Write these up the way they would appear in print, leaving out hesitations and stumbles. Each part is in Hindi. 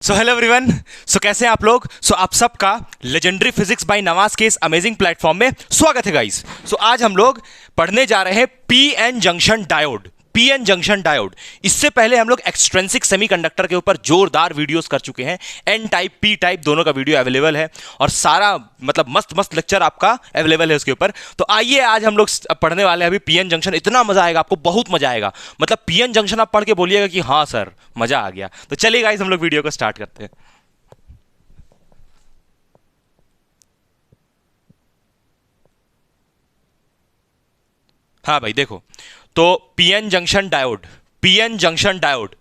So hello everyone. सो कैसे हैं आप लोग। आप सबका लेजेंडरी फिजिक्स बाय नवाज के इस अमेजिंग प्लेटफॉर्म में स्वागत है गाइस। आज हम लोग पढ़ने जा रहे हैं PN junction diode. PN junction diode, इससे पहले हम लोग एक्सट्रिंसिक सेमीकंडक्टर के ऊपर जोरदार वीडियोस कर चुके हैं। एन टाइप पी टाइप दोनों का वीडियो अवेलेबल है और सारा मतलब मस्त मस्त लेक्चर आपका अवेलेबल है उसके ऊपर। तो आइए आज हम लोग पढ़ने वाले हैं अभी पीएन जंक्शन। इतना मजा आएगा आपको, बहुत मजा आएगा। मतलब पीएन जंक्शन आप पढ़ के बोलिएगा कि हाँ सर मजा आ गया। तो चलिए गाइस हम लोग वीडियो को स्टार्ट करते हैं। हाँ भाई देखो, तो PN junction diode, PN junction diode,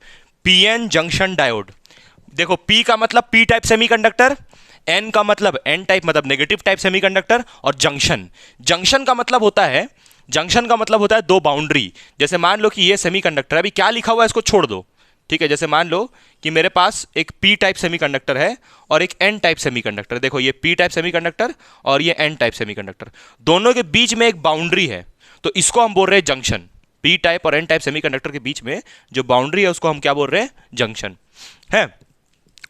PN junction diode. देखो पी का मतलब पी टाइप सेमीकंडक्टर, एन का मतलब एन टाइप मतलब नेगेटिव टाइप सेमीकंडक्टर, और जंक्शन, जंक्शन का मतलब होता है, जंक्शन का मतलब होता है दो बाउंड्री। जैसे मान लो कि ये सेमीकंडक्टर है, अभी क्या लिखा हुआ है इसको छोड़ दो, ठीक है। जैसे मान लो कि मेरे पास एक पी टाइप सेमीकंडक्टर है और एक एन टाइप सेमीकंडक्टर। देखो ये पी टाइप सेमीकंडक्टर और ये एन टाइप सेमीकंडक्टर, दोनों के बीच में एक बाउंड्री है, तो इसको हम बोल रहे हैं जंक्शन। पी टाइप और एन टाइप सेमीकंडक्टर के बीच में जो बाउंड्री है उसको हम क्या बोल रहे हैं, जंक्शन है।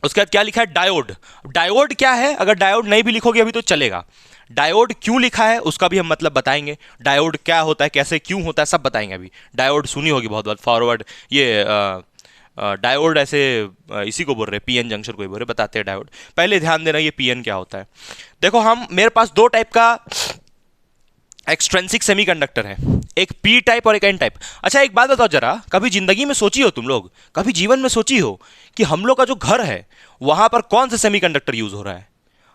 उसके बाद क्या लिखा है, डायोड। डायोड क्या है, अगर डायोड नहीं भी लिखोगे अभी तो चलेगा। डायोड क्यों लिखा है उसका भी हम मतलब बताएंगे। डायोड क्या होता है, कैसे क्यों होता है, सब बताएंगे अभी। डायोड सुनी होगी बहुत बार, फॉरवर्ड ये डायोड ऐसे इसी को बोल रहे हैं, पीएन जंक्शन को ही बोल रहे, बताते हैं डायोड। पहले ध्यान देना ये पीएन क्या होता है। देखो हम मेरे पास दो टाइप का एक्सट्रिंसिक सेमीकंडक्टर है, एक पी टाइप और एक एन टाइप। अच्छा एक बात बताओ जरा, कभी जिंदगी में सोची हो तुम लोग, कभी जीवन में सोची हो कि हम लोग का जो घर है वहां पर कौन सा सेमीकंडक्टर यूज हो रहा है,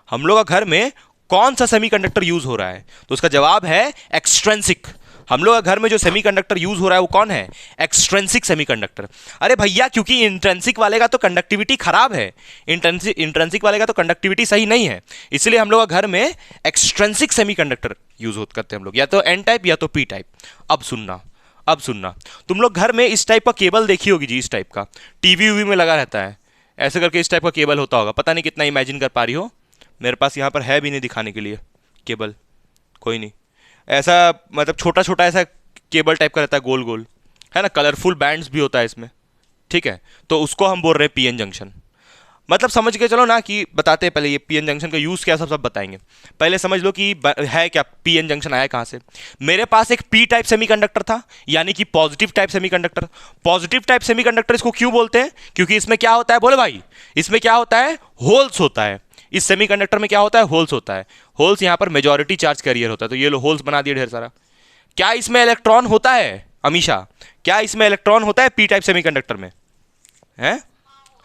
हम लोग का घर में कौन सा सेमीकंडक्टर यूज हो रहा है? तो उसका जवाब है एक्सट्रिंसिक। हम लोग का घर में जो सेमीकंडक्टर यूज हो रहा है वो कौन है, एक्सट्रिंसिक सेमीकंडक्टर। अरे भैया क्योंकि इंट्रिंसिक वाले का तो कंडक्टिविटी खराब है, इंट्रिंसिक वाले का तो कंडक्टिविटी सही नहीं है, इसलिए हम लोग का घर में एक्सट्रिंसिक सेमीकंडक्टर यूज होते करते हैं हम लोग, या तो एन टाइप या तो पी टाइप। अब सुनना, अब सुनना, तुम लोग घर में इस टाइप का केबल देखी होगी जी, इस टाइप का टीवी वीवी में लगा रहता है, ऐसे करके इस टाइप का केबल होता होगा। पता नहीं कितना इमेजिन कर पा रही हो, मेरे पास यहाँ पर है भी नहीं दिखाने के लिए केबल, कोई नहीं। ऐसा मतलब छोटा छोटा ऐसा केबल टाइप का रहता है, गोल गोल, है ना, कलरफुल बैंड्स भी होता है इसमें, ठीक है। तो उसको हम बोल रहे हैं पीएन जंक्शन। मतलब समझ के चलो ना कि बताते हैं पहले ये पीएन जंक्शन का यूज़ क्या, सब बताएंगे। पहले समझ लो कि है क्या, पीएन जंक्शन आया कहाँ से। मेरे पास एक पी टाइप सेमीकंडक्टर था, यानी कि positive type semiconductor. Positive type semiconductor इसको क्यों बोलते हैं, क्योंकि इसमें क्या होता है, बोले भाई, इसमें क्या होता है, होल्स होता है। इस सेमीकंडक्टर में क्या होता है, होल्स होता है। होल्स यहाँ पर मेजॉरिटी चार्ज कैरियर होता है, तो ये लो होल्स बना दिए ढेर सारा। क्या इसमें इलेक्ट्रॉन होता है अमीशा, क्या इसमें इलेक्ट्रॉन होता है पी टाइप सेमीकंडक्टर में, है?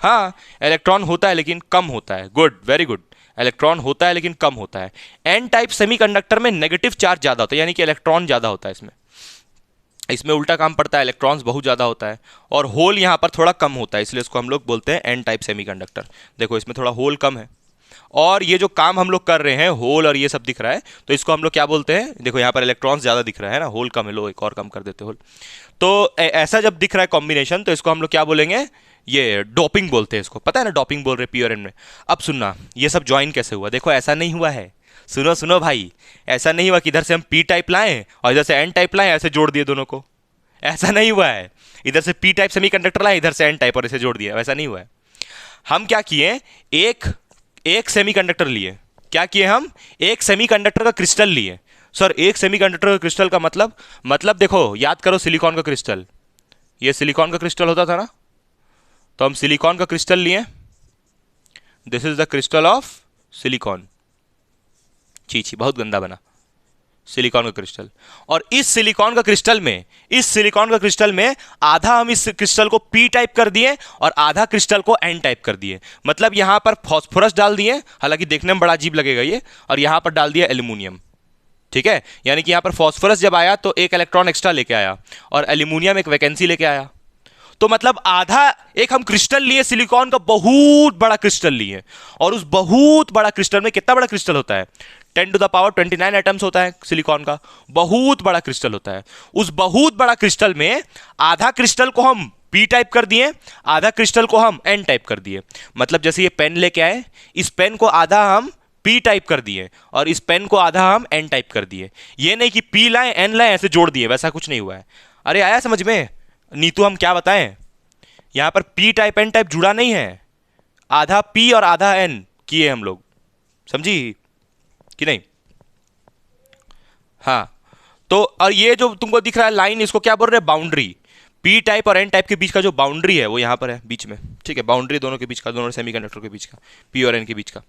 हाँ इलेक्ट्रॉन होता है लेकिन कम होता है। गुड, वेरी गुड, इलेक्ट्रॉन होता है लेकिन कम होता है। एन टाइप सेमीकंडक्टर में नेगेटिव चार्ज ज़्यादा होता है, यानी कि इलेक्ट्रॉन ज़्यादा होता है इसमें, इसमें उल्टा काम पड़ता है, इलेक्ट्रॉन्स बहुत ज़्यादा होता है और होल यहाँ पर थोड़ा कम होता है, इसलिए इसको हम लोग बोलते हैं एन टाइप सेमीकंडक्टर। देखो इसमें थोड़ा होल कम है और ये जो काम हम लोग कर रहे हैं, होल और ये सब दिख रहा है, तो इसको हम लोग क्या बोलते हैं, देखो यहाँ पर इलेक्ट्रॉन्स ज़्यादा दिख रहा है ना, होल कम है, लो एक और कम कर देते होल। तो ऐसा जब दिख रहा है कॉम्बिनेशन, तो इसको हम लोग क्या बोलेंगे, ये डोपिंग बोलते हैं इसको, पता है ना, डोपिंग बोल रहे पी और एन में। अब सुनना ये सब ज्वाइन कैसे हुआ, देखो ऐसा नहीं हुआ है, सुनो सुनो भाई, ऐसा नहीं हुआ कि इधर से हम पी टाइप लाएं और इधर से एन टाइप लाएं, ऐसे जोड़ दिए दोनों को, ऐसा नहीं हुआ है। इधर से पी टाइप सेमीकंडक्टर लाएं, इधर से एन टाइप और इसे जोड़ दिया, वैसा नहीं हुआ है। हम क्या किए, एक एक सेमीकंडक्टर लिए, क्या किए हम, एक सेमीकंडक्टर का क्रिस्टल लिए। सर एक सेमीकंडक्टर का क्रिस्टल का मतलब देखो याद करो, सिलिकॉन का क्रिस्टल, ये सिलिकॉन का क्रिस्टल होता था ना, तो हम सिलिकॉन का क्रिस्टल लिए, this is the crystal of silicon, छी बहुत गंदा बना, सिलिकॉन का क्रिस्टल। और इस सिलिकॉन का क्रिस्टल में, इस सिलिकॉन का क्रिस्टल में आधा हम इस क्रिस्टल को पी टाइप कर दिए और आधा क्रिस्टल को एन टाइप कर दिए। मतलब यहां पर फॉस्फोरस डाल दिए, हालांकि देखने में बड़ा अजीब लगेगा ये, और यहां पर डाल दिया एल्यूमिनियम, ठीक है। यानी कि यहां पर फॉस्फोरस जब आया तो एक इलेक्ट्रॉन एक्स्ट्रा लेके आया और एल्यूमिनियम एक वैकेंसी लेके आया। तो मतलब आधा एक हम क्रिस्टल लिए, सिलिकॉन का बहुत बड़ा क्रिस्टल लिए, और उस बहुत बड़ा क्रिस्टल में कितना बड़ा क्रिस्टल होता है, 10⁻29 एटम्स होता है सिलिकॉन का, बहुत बड़ा क्रिस्टल होता है। उस बहुत बड़ा क्रिस्टल में आधा क्रिस्टल को हम पी टाइप कर दिए, आधा क्रिस्टल को हम एन टाइप कर दिए। मतलब जैसे ये पेन लेके आए, इस पेन को आधा हम पी टाइप कर दिए और इस पेन को आधा हम एन टाइप कर दिए। ये नहीं कि पी लाए एन लाए ऐसे जोड़ दिए, वैसा कुछ नहीं हुआ है। अरे आया समझ में नीतू, हम क्या बताएं, यहां पर पी टाइप एन टाइप जुड़ा नहीं है, आधा P और आधा N किए हम लोग, समझी कि नहीं? हाँ, तो और ये जो तुमको दिख रहा है लाइन, इसको क्या बोल रहे हैं? बाउंड्री। पी टाइप और एन टाइप के बीच का जो बाउंड्री है वो यहाँ पर है बीच में, ठीक है? बाउंड्री दोनों के बीच का, दोनों सेमीकंडक्टर के बीच का, पी और एन के बीच का।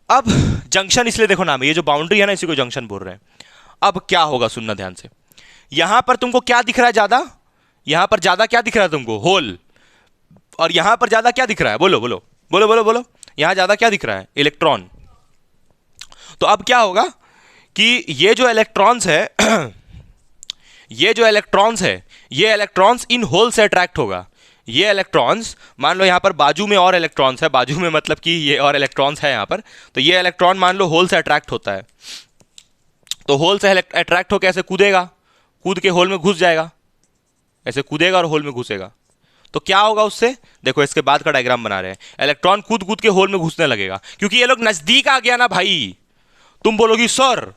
अब जंक्शन इसलिए देखो नाम है, ये जो बाउंड्री है ना इसी को जंक्शन बोल रहे हैं। अब क्या होगा, सुनना ध्यान से। यहां पर तुमको क्या दिख रहा है ज्यादा? यहां पर ज्यादा क्या दिख रहा है तुमको? होल। और यहां पर ज्यादा क्या दिख रहा है? बोलो बोलो बोलो बोलो बोलो। यहां ज्यादा क्या दिख रहा है? इलेक्ट्रॉन। तो अब क्या होगा कि ये जो इलेक्ट्रॉन्स है ये जो इलेक्ट्रॉन्स है, ये इलेक्ट्रॉन्स इन होल से अट्रैक्ट होगा। ये इलेक्ट्रॉन्स, मान लो यहां पर बाजू में और इलेक्ट्रॉन्स है, बाजू में मतलब कि ये और इलेक्ट्रॉन्स है यहां पर, तो ये इलेक्ट्रॉन मान लो होल से अट्रैक्ट होता है, तो होल से अट्रैक्ट होकर ऐसे कूदेगा, कूद के होल में घुस जाएगा, ऐसे कूदेगा और होल में घुसेगा। तो क्या होगा उससे? देखो इसके बाद का डायग्राम बना रहे हैं। इलेक्ट्रॉन कूद कूद के होल में घुसने लगेगा, क्योंकि ये लोग नजदीक आ गया ना भाई। तुम बोलोगी सर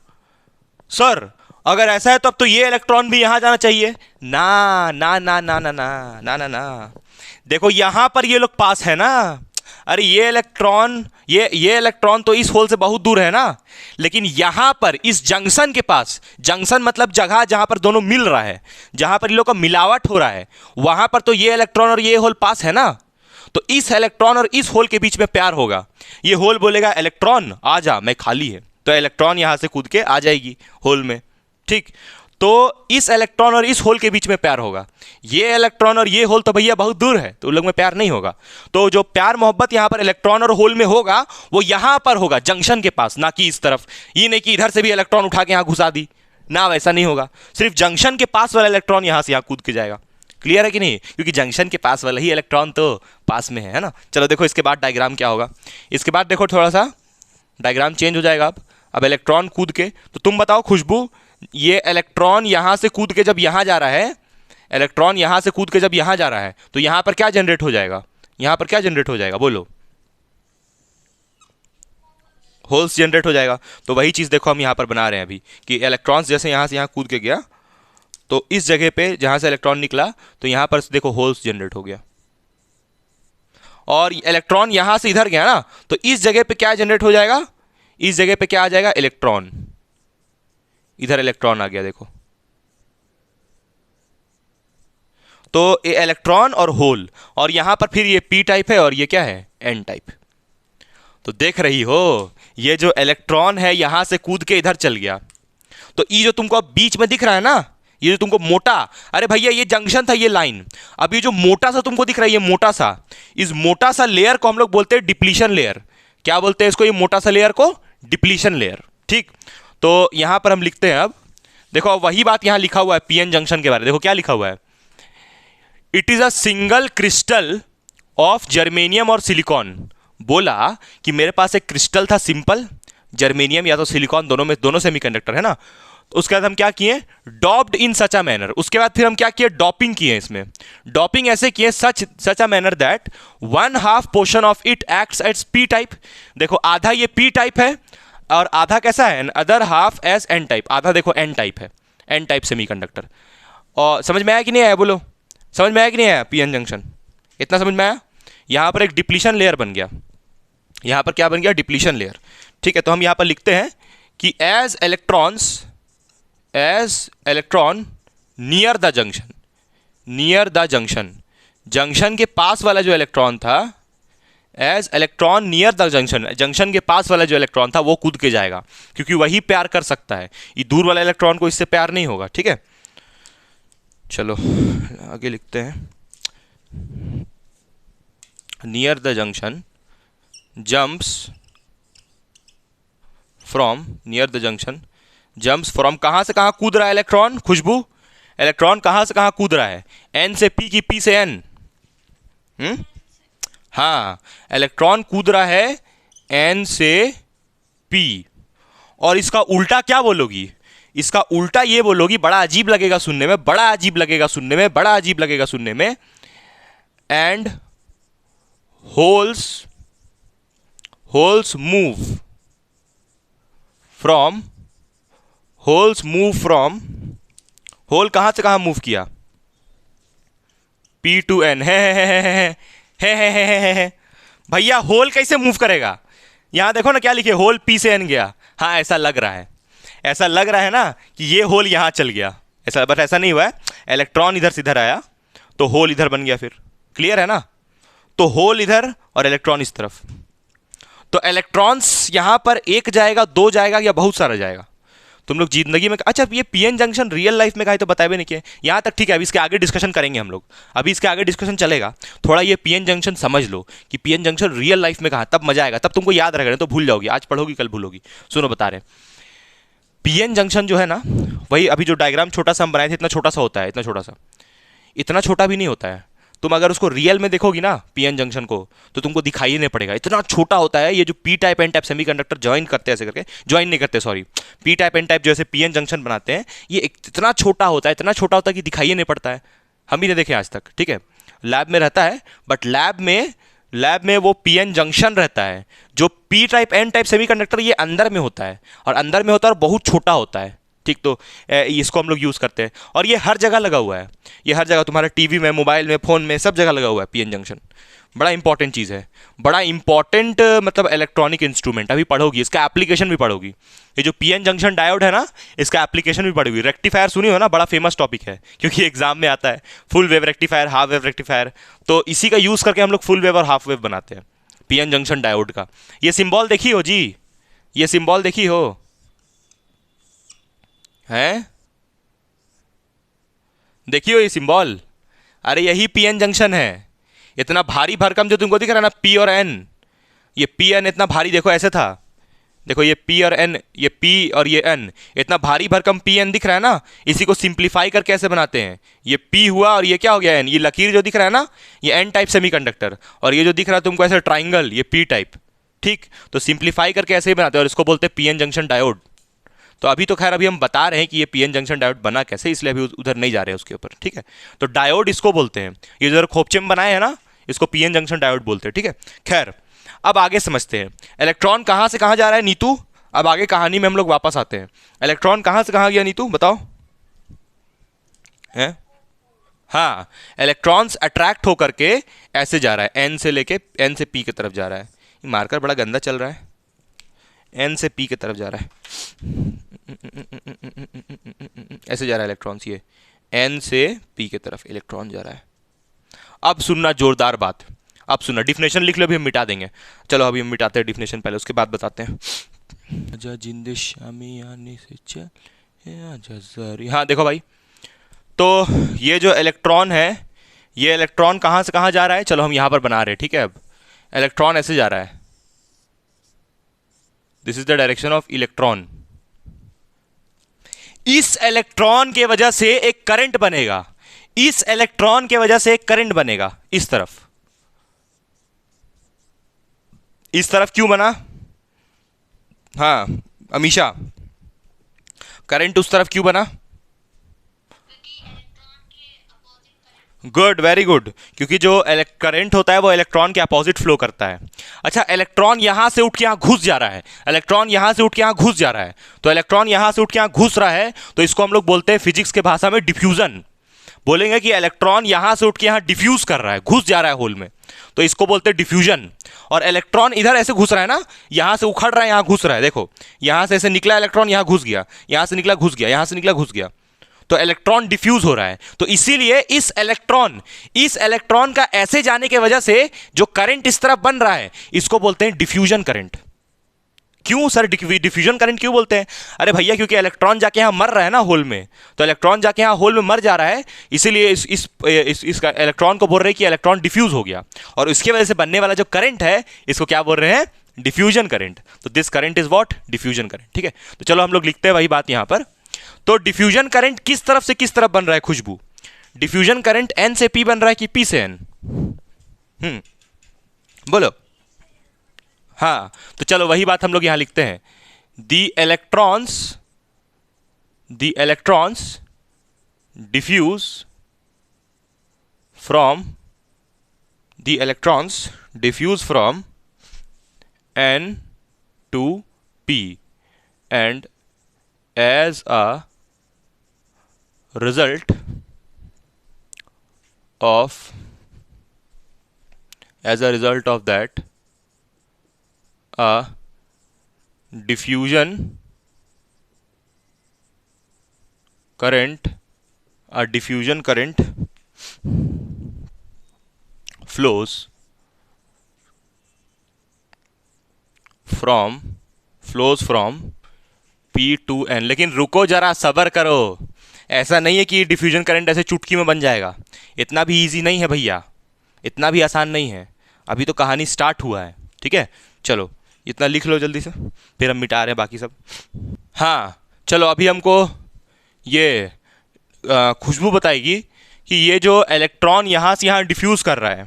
सर अगर ऐसा है तो अब तो ये इलेक्ट्रॉन भी यहां जाना चाहिए। ना ना ना ना ना ना ना ना ना, देखो यहां पर ये लोग पास है ना। अरे ये इलेक्ट्रॉन, ये इलेक्ट्रॉन तो इस होल से बहुत दूर है ना, लेकिन यहां पर इस जंक्शन के पास, जंक्शन मतलब जगह जहां पर दोनों मिल रहा है, जहां पर इन लोग का मिलावट हो रहा है, वहां पर तो ये इलेक्ट्रॉन और ये होल पास है ना। तो इस इलेक्ट्रॉन और इस होल के बीच में प्यार होगा। ये होल बोलेगा इलेक्ट्रॉन आ जा, मैं खाली है, तो इलेक्ट्रॉन यहां से कूद के आ जाएगी होल में, ठीक? तो इस इलेक्ट्रॉन और इस होल के बीच में प्यार होगा। ये इलेक्ट्रॉन और ये होल तो भैया बहुत दूर है, तो उन लोग में प्यार नहीं होगा। तो जो प्यार मोहब्बत यहां पर इलेक्ट्रॉन और होल में होगा वो यहां पर होगा, जंक्शन के पास, ना कि इस तरफ। ये नहीं कि इधर से भी इलेक्ट्रॉन उठा के यहां घुसा दी, ना, वैसा नहीं होगा। सिर्फ जंक्शन के पास वाला इलेक्ट्रॉन यहां से यहां कूद के जाएगा। क्लियर है कि नहीं? क्योंकि जंक्शन के पास वाला ही इलेक्ट्रॉन तो पास में है ना। चलो देखो इसके बाद डायग्राम क्या होगा। इसके बाद देखो थोड़ा सा डायग्राम चेंज हो जाएगा। अब इलेक्ट्रॉन कूद के, तो तुम बताओ खुशबू, ये इलेक्ट्रॉन यहां से कूद के जब यहां जा रहा है, इलेक्ट्रॉन यहां से कूद के जब यहां जा रहा है, तो यहां पर क्या जनरेट हो जाएगा? यहां पर क्या जनरेट हो जाएगा? बोलो। होल्स जनरेट हो जाएगा। तो वही चीज देखो हम यहां पर बना रहे हैं अभी, कि इलेक्ट्रॉन्स जैसे यहां से यहां कूद के गया, तो इस जगह पे जहां से इलेक्ट्रॉन निकला, तो यहां पर देखो होल्स जनरेट हो गया। और इलेक्ट्रॉन यहां से इधर गया ना, तो इस जगह पे क्या जनरेट हो जाएगा? इस जगह पे क्या आ जाएगा? इलेक्ट्रॉन। इधर इलेक्ट्रॉन आ गया देखो। तो ये इलेक्ट्रॉन और होल, और यहां पर फिर ये पी टाइप है और ये क्या है? N type. तो देख रही हो, ये जो इलेक्ट्रॉन है यहां से कूद के इधर चल गया, तो ये जो तुमको अब बीच में दिख रहा है ना, ये जो तुमको मोटा, अरे भैया ये जंक्शन था, ये लाइन। अब ये जो मोटा सा तुमको दिख रहा है, ये मोटा सा, इस मोटा सा लेयर को हम लोग बोलते हैं डिप्लीशन लेयर। क्या बोलते हैं इसको? ये मोटा सा लेयर को डिप्लीशन लेयर, ठीक? तो यहां पर हम लिखते हैं, अब देखो वही बात यहां लिखा हुआ है पीएन जंक्शन के बारे में। देखो क्या लिखा हुआ है, it is a single crystal of germanium और सिलिकॉन। बोला कि मेरे पास एक क्रिस्टल था सिंपल, जर्मेनियम या तो सिलिकॉन, दोनों में, दोनों सेमीकंडक्टर है ना। तो उसके बाद हम क्या किए? Doped in such a manner. उसके बाद फिर हम क्या किए? डॉपिंग किए इसमें। डॉपिंग ऐसे किए, such a manner that 1/2 portion of it acts as P type. देखो आधा ये पी टाइप है और आधा कैसा है? Other half as N type. आधा देखो एन टाइप है, एन टाइप सेमीकंडक्टर। और समझ में आया कि नहीं आया? बोलो, समझ में आया कि नहीं आया? पीएन जंक्शन इतना समझ में आया? यहां पर एक डिप्लीशन लेयर बन गया। यहां पर क्या बन गया? डिप्लीशन लेयर, ठीक है? तो हम यहां पर लिखते हैं कि as electron near the junction, near the junction, junction के पास वाला जो इलेक्ट्रॉन था, as electron near the junction, junction के पास वाला जो इलेक्ट्रॉन था वो कूद के जाएगा, क्योंकि वही प्यार कर सकता है। ये दूर वाला इलेक्ट्रॉन को इससे प्यार नहीं होगा, ठीक है? चलो आगे लिखते हैं, near the junction jumps from, near the junction jumps from, कहां से कहां कूद रहा है इलेक्ट्रॉन? खुशबू, इलेक्ट्रॉन कहां से कहां कूद रहा है? एन से पी की पी से एन? हाँ, इलेक्ट्रॉन कूद रहा है एन से पी। और इसका उल्टा क्या बोलोगी? इसका उल्टा ये बोलोगी, बड़ा अजीब लगेगा सुनने में, बड़ा अजीब लगेगा सुनने में, बड़ा अजीब लगेगा सुनने में। And holes move from, holes move from, hole कहां से कहां मूव किया? P to N. है भैया होल कैसे मूव करेगा? यहां देखो ना क्या लिखे, होल पी से एन गया। हाँ ऐसा लग रहा है, ऐसा लग रहा है ना कि ये होल यहां चल गया, ऐसा, बट ऐसा नहीं हुआ है। इलेक्ट्रॉन इधर से इधर आया तो होल इधर बन गया, फिर क्लियर है ना? तो होल इधर और इलेक्ट्रॉन इस तरफ। तो इलेक्ट्रॉन्स यहां पर एक जाएगा, दो जाएगा, या बहुत सारा जाएगा? तुम लोग जिंदगी में, अच्छा ये पीएन जंक्शन रियल लाइफ में कहा है तो बताए भी नहीं किए यहां तक, ठीक है। अभी इसके आगे डिस्कशन करेंगे हम लोग, अभी इसके आगे डिस्कशन चलेगा। थोड़ा ये पीएन जंक्शन समझ लो कि पीएन जंक्शन रियल लाइफ में कहा, तब मजा आएगा, तब तुमको याद रहेगा, नहीं तो भूल जाओगी, आज पढ़ोगी कल भूलोगी। सुनो बता रहे, पीएन जंक्शन जो है ना, वही अभी जो डायग्राम छोटा सा हम बनाए थे, इतना छोटा सा होता है, इतना छोटा सा, इतना छोटा भी नहीं होता है। तुम अगर उसको रियल में देखोगी ना पीएन जंक्शन को, तो तुमको दिखाई नहीं पड़ेगा, इतना छोटा होता है। ये जो P type N type semiconductor join करते हैं ऐसे करके, ज्वाइन नहीं करते sorry, P type N type जो ऐसे पीएन जंक्शन बनाते हैं, ये इतना छोटा होता है, इतना छोटा होता है कि दिखाई नहीं पड़ता है। हम भी नहीं देखे आज तक, ठीक है। लैब में रहता है, बट लैब में वो पीएन जंक्शन रहता है। जो P type N type semiconductor ये अंदर में होता है, और अंदर में होता है और बहुत छोटा होता है, ठीक। तो इसको हम लोग यूज़ करते हैं, और ये हर जगह लगा हुआ है, ये हर जगह तुम्हारे टीवी में, मोबाइल में, फ़ोन में, सब जगह लगा हुआ है पीएन जंक्शन। बड़ा इंपॉर्टेंट चीज़ है, बड़ा इंपॉर्टेंट मतलब इलेक्ट्रॉनिक इंस्ट्रूमेंट। अभी पढ़ोगी, इसका एप्लीकेशन भी पढ़ोगी। ये जो पीएन जंक्शन डायोड है ना, इसका एप्लीकेशन भी पढ़ोगी। रेक्टिफायर सुनी हो ना, बड़ा फेमस टॉपिक है, क्योंकि एग्जाम में आता है। Full wave rectifier, half wave rectifier, तो इसी का यूज़ करके हम लोग फुल वेव और हाफ वेव बनाते हैं, पीएन जंक्शन डायोड का। ये सिंबल देखी हो जी, ये सिंबल देखी हो हैं? देखियो ये सिंबल, अरे यही पीएन जंक्शन है। इतना भारी भरकम जो तुमको दिख रहा है ना, पी और एन, ये पी एन इतना भारी, देखो ऐसे था, देखो ये पी और एन, ये पी और ये एन, इतना भारी भरकम पी एन दिख रहा है ना। इसी को सिंप्लीफाई करके ऐसे बनाते हैं, ये पी हुआ और ये क्या हो गया एन। ये लकीर जो दिख रहा है ना, ये एन टाइप सेमीकंडक्टर, और ये जो दिख रहा है तुमको ऐसे ट्राइंगल, ये पी टाइप, ठीक। तो सिंप्लीफाई करके ऐसे ही बनाते हैं, और इसको बोलते हैं पीएन जंक्शन डायोड। तो अभी तो खैर अभी हम बता रहे हैं कि ये पीएन जंक्शन डायोड बना कैसे, इसलिए अभी उधर नहीं जा रहे हैं उसके ऊपर, ठीक है। तो डायोड इसको बोलते हैं, ये जो खोपचे में बनाए हैं ना, इसको पीएन जंक्शन डायोड बोलते हैं, ठीक है। खैर अब आगे समझते हैं, इलेक्ट्रॉन कहाँ से कहाँ जा रहा है नीतू। अब आगे कहानी में हम लोग वापस आते हैं। इलेक्ट्रॉन कहाँ से कहाँ गया नीतू, बताओ है? हाँ, इलेक्ट्रॉन्स अट्रैक्ट होकर के ऐसे जा रहा है, एन से लेके एन से पी की तरफ जा रहा है। ये मार्कर बड़ा गंदा चल रहा है, एन से पी की तरफ जा रहा है, ऐसे जा रहा है इलेक्ट्रॉन्स, ये एन से पी की तरफ इलेक्ट्रॉन जा रहा है। अब सुनना जोरदार बात, अब सुनना, डिफिनेशन लिख लो, अभी हम मिटा देंगे। चलो अभी हम मिटाते हैं डिफिनेशन, पहले उसके बाद बताते हैं। आजा जिंद शामी आने से चल आजा ज़री। हाँ देखो भाई, तो ये जो इलेक्ट्रॉन है, ये इलेक्ट्रॉन कहाँ से कहाँ जा रहा है, चलो हम यहाँ पर बना रहे हैं, ठीक है। अब इलेक्ट्रॉन ऐसे जा रहा है, this is the direction of electron. इस इलेक्ट्रॉन के वजह से एक करंट बनेगा, इस इलेक्ट्रॉन के वजह से एक करंट बनेगा इस तरफ। इस तरफ क्यों बना? हाँ अमीशा, करंट उस तरफ क्यों बना? गुड, वेरी गुड, क्योंकि जो करंट होता है वो इलेक्ट्रॉन के अपोजिट फ्लो करता है। अच्छा, इलेक्ट्रॉन यहां से उठ के यहां घुस जा रहा है, इलेक्ट्रॉन यहां से उठ के यहां घुस जा रहा है, तो इलेक्ट्रॉन यहां से उठ के यहां घुस रहा है, तो इसको हम लोग बोलते हैं फिजिक्स के भाषा में डिफ्यूजन। बोलेंगे कि इलेक्ट्रॉन यहां से उठ के यहां डिफ्यूज कर रहा है, घुस जा रहा है होल में, तो इसको बोलते हैं डिफ्यूजन। और इलेक्ट्रॉन इधर ऐसे घुस रहा है ना, यहां से उखड़ रहा है, यहां घुस रहा है, देखो यहां से ऐसे निकला इलेक्ट्रॉन, यहां घुस गया, यहां से निकला घुस गया, यहां से निकला घुस गया, तो इलेक्ट्रॉन डिफ्यूज हो रहा है। तो इसीलिए इस इलेक्ट्रॉन का ऐसे जाने की वजह से जो करंट इस तरफ बन रहा है, इसको बोलते हैं डिफ्यूजन करंट। क्यों सर डिफ्यूजन करंट क्यों बोलते हैं? अरे भैया क्योंकि इलेक्ट्रॉन जाके यहां मर रहा है ना होल में, तो इलेक्ट्रॉन जाके यहां होल में मर जा रहा है, इसीलिए इस इलेक्ट्रॉन को बोल रहे हैं कि इलेक्ट्रॉन डिफ्यूज हो गया, और उसकी वजह से बनने वाला जो करंट है, इसको क्या बोल रहे हैं? Diffusion current. तो this current is what? Diffusion current, ठीक है। तो चलो हम लोग लिखते हैं वही बात यहां पर। तो डिफ्यूजन करंट किस तरफ से किस तरफ बन रहा है खुशबू? डिफ्यूजन करंट एन से पी बन रहा है कि पी से एन? बोलो। हाँ, तो चलो वही बात हम लोग यहां लिखते हैं, the electrons diffuse from N to P, and as a result of that a diffusion current flows from P to N। लेकिन रुको जरा, सब्र करो। ऐसा नहीं है कि डिफ्यूजन करंट ऐसे चुटकी में बन जाएगा। इतना भी इजी नहीं है भैया, इतना भी आसान नहीं है। अभी तो कहानी स्टार्ट हुआ है, ठीक है। चलो इतना लिख लो जल्दी से, फिर हम मिटा रहे हैं बाकी सब। हाँ चलो, अभी हमको ये खुशबू बताएगी कि ये जो इलेक्ट्रॉन यहाँ से यहाँ डिफ्यूज़ कर रहा है,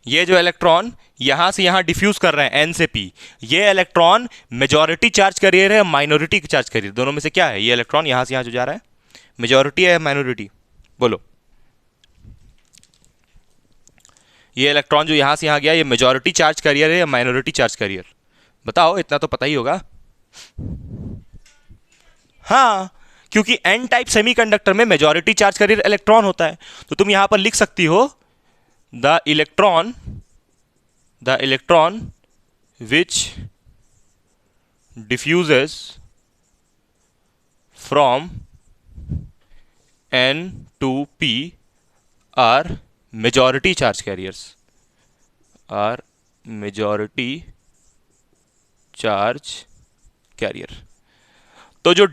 ये जो इलेक्ट्रॉन यहाँ से यहाँ डिफ्यूज़ कर रहा है एन से पी, ये इलेक्ट्रॉन मेजॉरिटी चार्ज कैरियर है माइनॉरिटी चार्ज कैरियर, दोनों में से क्या है? ये इलेक्ट्रॉन यहाँ से यहाँ जो जा रहा है मेजॉरिटी है या माइनॉरिटी? बोलो। ये इलेक्ट्रॉन जो यहाँ से यहाँ गया, ये मेजॉरिटी चार्ज कैरियर है या माइनॉरिटी चार्ज कैरियर? बताओ, इतना तो पता ही होगा। हाँ, क्योंकि एन टाइप सेमीकंडक्टर में मेजॉरिटी चार्ज कैरियर इलेक्ट्रॉन होता है। तो तुम यहां पर लिख सकती हो the electron which diffuses from N to P are majority charge carriers, are majority charge carrier. तो जो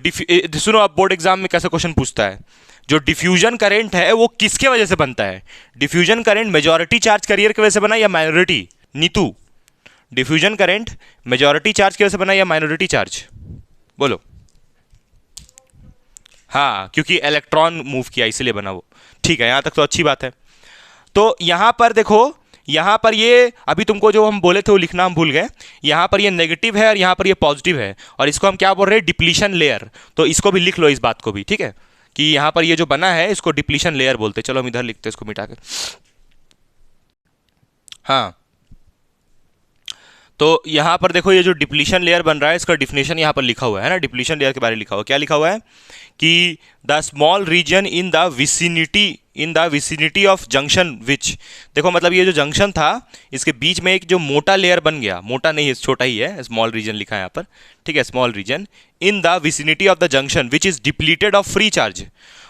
सुनो, अब बोर्ड एग्जाम में कैसे क्वेश्चन पूछता है, जो डिफ्यूजन करंट है वो किसके वजह से बनता है? Diffusion current majority charge career की वजह से बना या minority? Neetu, diffusion current majority charge की वजह से बना या माइनॉरिटी चार्ज? बोलो। हाँ, क्योंकि इलेक्ट्रॉन मूव किया इसलिए बना वो। ठीक है, यहां तक तो अच्छी बात है। तो यहां पर देखो, यहां पर ये अभी तुमको जो हम बोले थे वो लिखना हम भूल गए। यहां पर ये नेगेटिव है और यहां पर ये पॉजिटिव है, और इसको हम क्या बोल रहे हैं? Depletion layer. तो इसको भी लिख लो, इस बात को भी, ठीक है, कि यहां पर ये जो बना है इसको डिप्लीशन लेयर बोलते हैं। चलो हम इधर लिखते हैं इसको मिटा के। हाँ, तो यहां पर देखो, ये जो डिप्लीशन लेयर बन रहा है इसका डिफिनेशन यहां पर लिखा हुआ है ना, डिप्लीशन लेयर के बारे में लिखा हुआ है। क्या लिखा हुआ है? कि the small region in the vicinity of junction which. देखो मतलब ये जो जंक्शन था इसके बीच में एक जो मोटा लेयर बन गया, मोटा नहीं है, छोटा ही है, स्मॉल रीजन लिखा है यहाँ पर, ठीक है, small region in the vicinity of the junction which is depleted of free charge.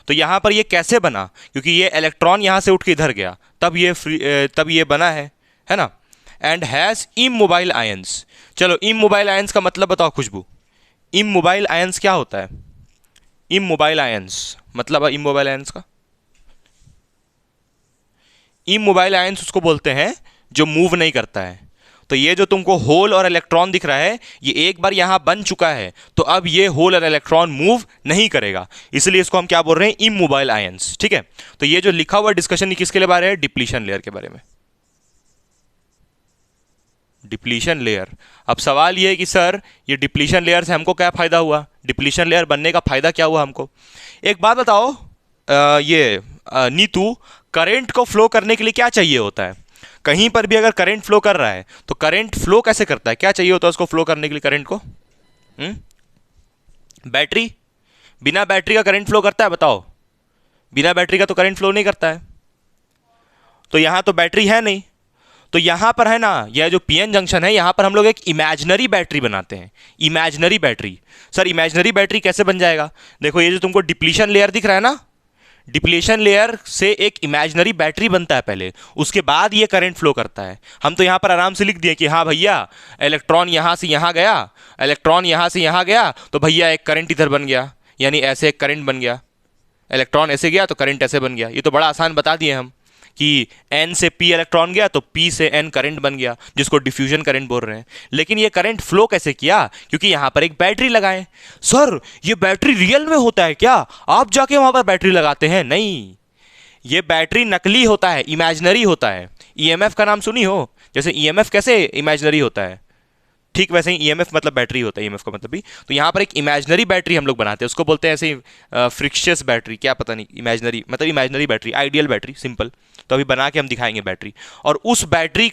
तो यहाँ पर ये कैसे बना? क्योंकि ये इलेक्ट्रॉन यहाँ से उठ के इधर गया, तब ये बना है ना। And has immobile ions. चलो, इमोबाइल आयंस का मतलब बताओ खुशबू। इमोबाइल आयंस क्या होता है? इमोबाइल आयंस मतलब इमोबाइल आयंस का, इमोबाइल आयंस उसको बोलते हैं जो मूव नहीं करता है। तो ये जो तुमको होल और इलेक्ट्रॉन दिख रहा है, ये एक बार यहां बन चुका है, तो अब ये होल और इलेक्ट्रॉन मूव नहीं करेगा, इसलिए इसको हम क्या बोल रहे हैं? इमोबाइल आयंस, ठीक है। तो ये जो लिखा हुआ डिस्कशन ये किसके लिए बारे है? डिप्लीशन लेयर के बारे में, डिप्लीशन लेयर। अब सवाल ये है कि सर ये डिप्लीशन लेयर से हमको क्या फायदा हुआ? डिप्लीशन लेयर बनने का फायदा क्या हुआ हमको? एक बात बताओ, नीतू, करंट को फ्लो करने के लिए क्या चाहिए होता है? कहीं पर भी अगर करंट फ्लो कर रहा है तो करंट फ्लो कैसे करता है? क्या चाहिए होता है उसको फ्लो करने के लिए करंट को? बैटरी। बिना बैटरी का करंट फ्लो करता है? बताओ, बिना बैटरी का तो करंट फ्लो नहीं करता है। तो यहां तो बैटरी है नहीं, तो यहां पर है ना, यह जो पीएन जंक्शन है, यहां पर हम लोग एक इमेजिनरी बैटरी बनाते हैं। Imaginary battery. Sir imaginary battery कैसे बन जाएगा? देखो ये जो तुमको डिप्लीशन लेयर दिख रहा है ना, डिप्लीशन लेयर से एक इमेजिनरी बैटरी बनता है पहले, उसके बाद ये करंट फ्लो करता है। हम तो यहां पर आराम से लिख दिए कि हाँ भैया, इलेक्ट्रॉन यहां से यहां गया, इलेक्ट्रॉन यहां से यहां गया, तो भैया एक करंट इधर बन गया, यानी ऐसे एक करंट बन गया। इलेक्ट्रॉन ऐसे गया तो करंट ऐसे बन गया। ये तो बड़ा आसान बता दिए हम कि N से P इलेक्ट्रॉन गया तो P से N करंट बन गया, जिसको डिफ्यूजन करंट बोल रहे हैं। लेकिन ये करंट फ्लो कैसे किया? क्योंकि यहां पर एक बैटरी लगाए। सर ये बैटरी रियल में होता है क्या? आप जाके वहां पर बैटरी लगाते हैं? नहीं, ये बैटरी नकली होता है, इमेजिनरी होता है। EMF का नाम सुनी हो? जैसे EMF कैसे इमेजिनरी होता है, ठीक वैसे ही EMF मतलब बैटरी होता है, EMF का मतलब भी। तो यहाँ पर एक इमेजिनरी बैटरी हम लोग बनाते हैं, उसको बोलते हैं ऐसे ही फ्रिक्शियस बैटरी, क्या पता नहीं, इमेजिनरी मतलब imaginary battery, ideal battery, simple. तो अभी बना के हम दिखाएंगे बैटरी। और उस बैटरी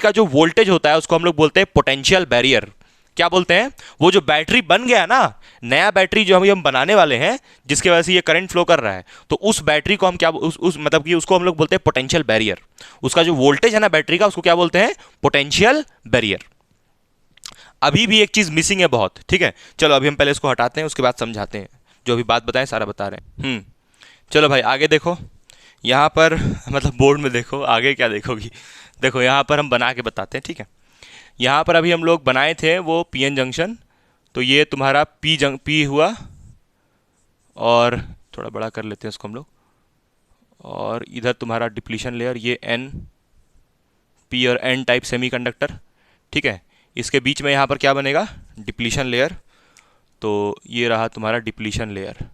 का जो वोल्टेज होता है उसको हम लोग बोलते हैं पोटेंशियल बैरियर। क्या बोलते हैं? वो जो बैटरी बन गया ना, नया बैटरी जो हम बनाने वाले हैं, जिसके वजह से ये करंट फ्लो कर रहा है, तो उस बैटरी को हम क्या उस मतलब कि उसको हम लोग बोलते हैं पोटेंशियल बैरियर। उसका जो वोल्टेज है ना बैटरी का, उसको क्या बोलते हैं? Potential barrier. अभी भी एक चीज़ मिसिंग है बहुत, ठीक है। चलो अभी हम पहले इसको हटाते हैं, उसके बाद समझाते हैं। जो अभी बात बताएं सारा बता रहे हैं। चलो भाई आगे देखो, यहाँ पर मतलब बोर्ड में देखो, आगे क्या देखोगी। देखो यहाँ पर हम बना के बताते हैं, ठीक है। यहाँ पर अभी हम लोग बनाए थे वो पीएन जंक्शन, तो ये तुम्हारा पी हुआ, और थोड़ा बड़ा कर लेते हैं इसको हम लोग, और इधर तुम्हारा डिप्लीशन लेयर, ये एन पी और एन टाइप सेमीकंडक्टर, ठीक है। इसके बीच में यहाँ पर क्या बनेगा, डिप्लीशन लेयर, तो ये रहा तुम्हारा depletion layer,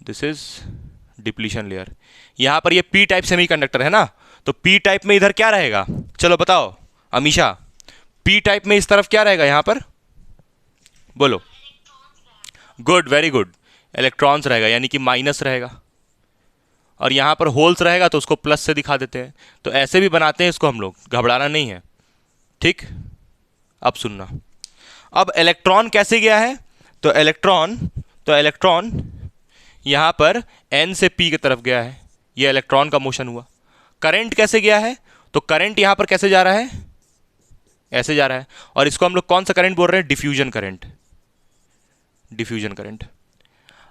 this is depletion layer. यहाँ पर ये पी टाइप सेमीकंडक्टर है ना, तो पी टाइप में इधर क्या रहेगा, चलो बताओ अमीशा, पी टाइप में इस तरफ क्या रहेगा, यहाँ पर बोलो। गुड, वेरी गुड, इलेक्ट्रॉन्स रहेगा, यानी कि माइनस रहेगा। और यहाँ पर होल्स रहेगा तो उसको प्लस से दिखा देते हैं। तो ऐसे भी बनाते हैं इसको हम लोग, घबराना नहीं है, ठीक। अब सुनना, अब इलेक्ट्रॉन कैसे गया है, तो इलेक्ट्रॉन यहाँ पर एन से पी की तरफ गया है, ये इलेक्ट्रॉन का मोशन हुआ। करंट कैसे गया है, तो करंट यहाँ पर कैसे जा रहा है, ऐसे जा रहा है, और इसको हम लोग कौन सा करंट बोल रहे हैं, डिफ्यूजन करंट, डिफ्यूजन करंट।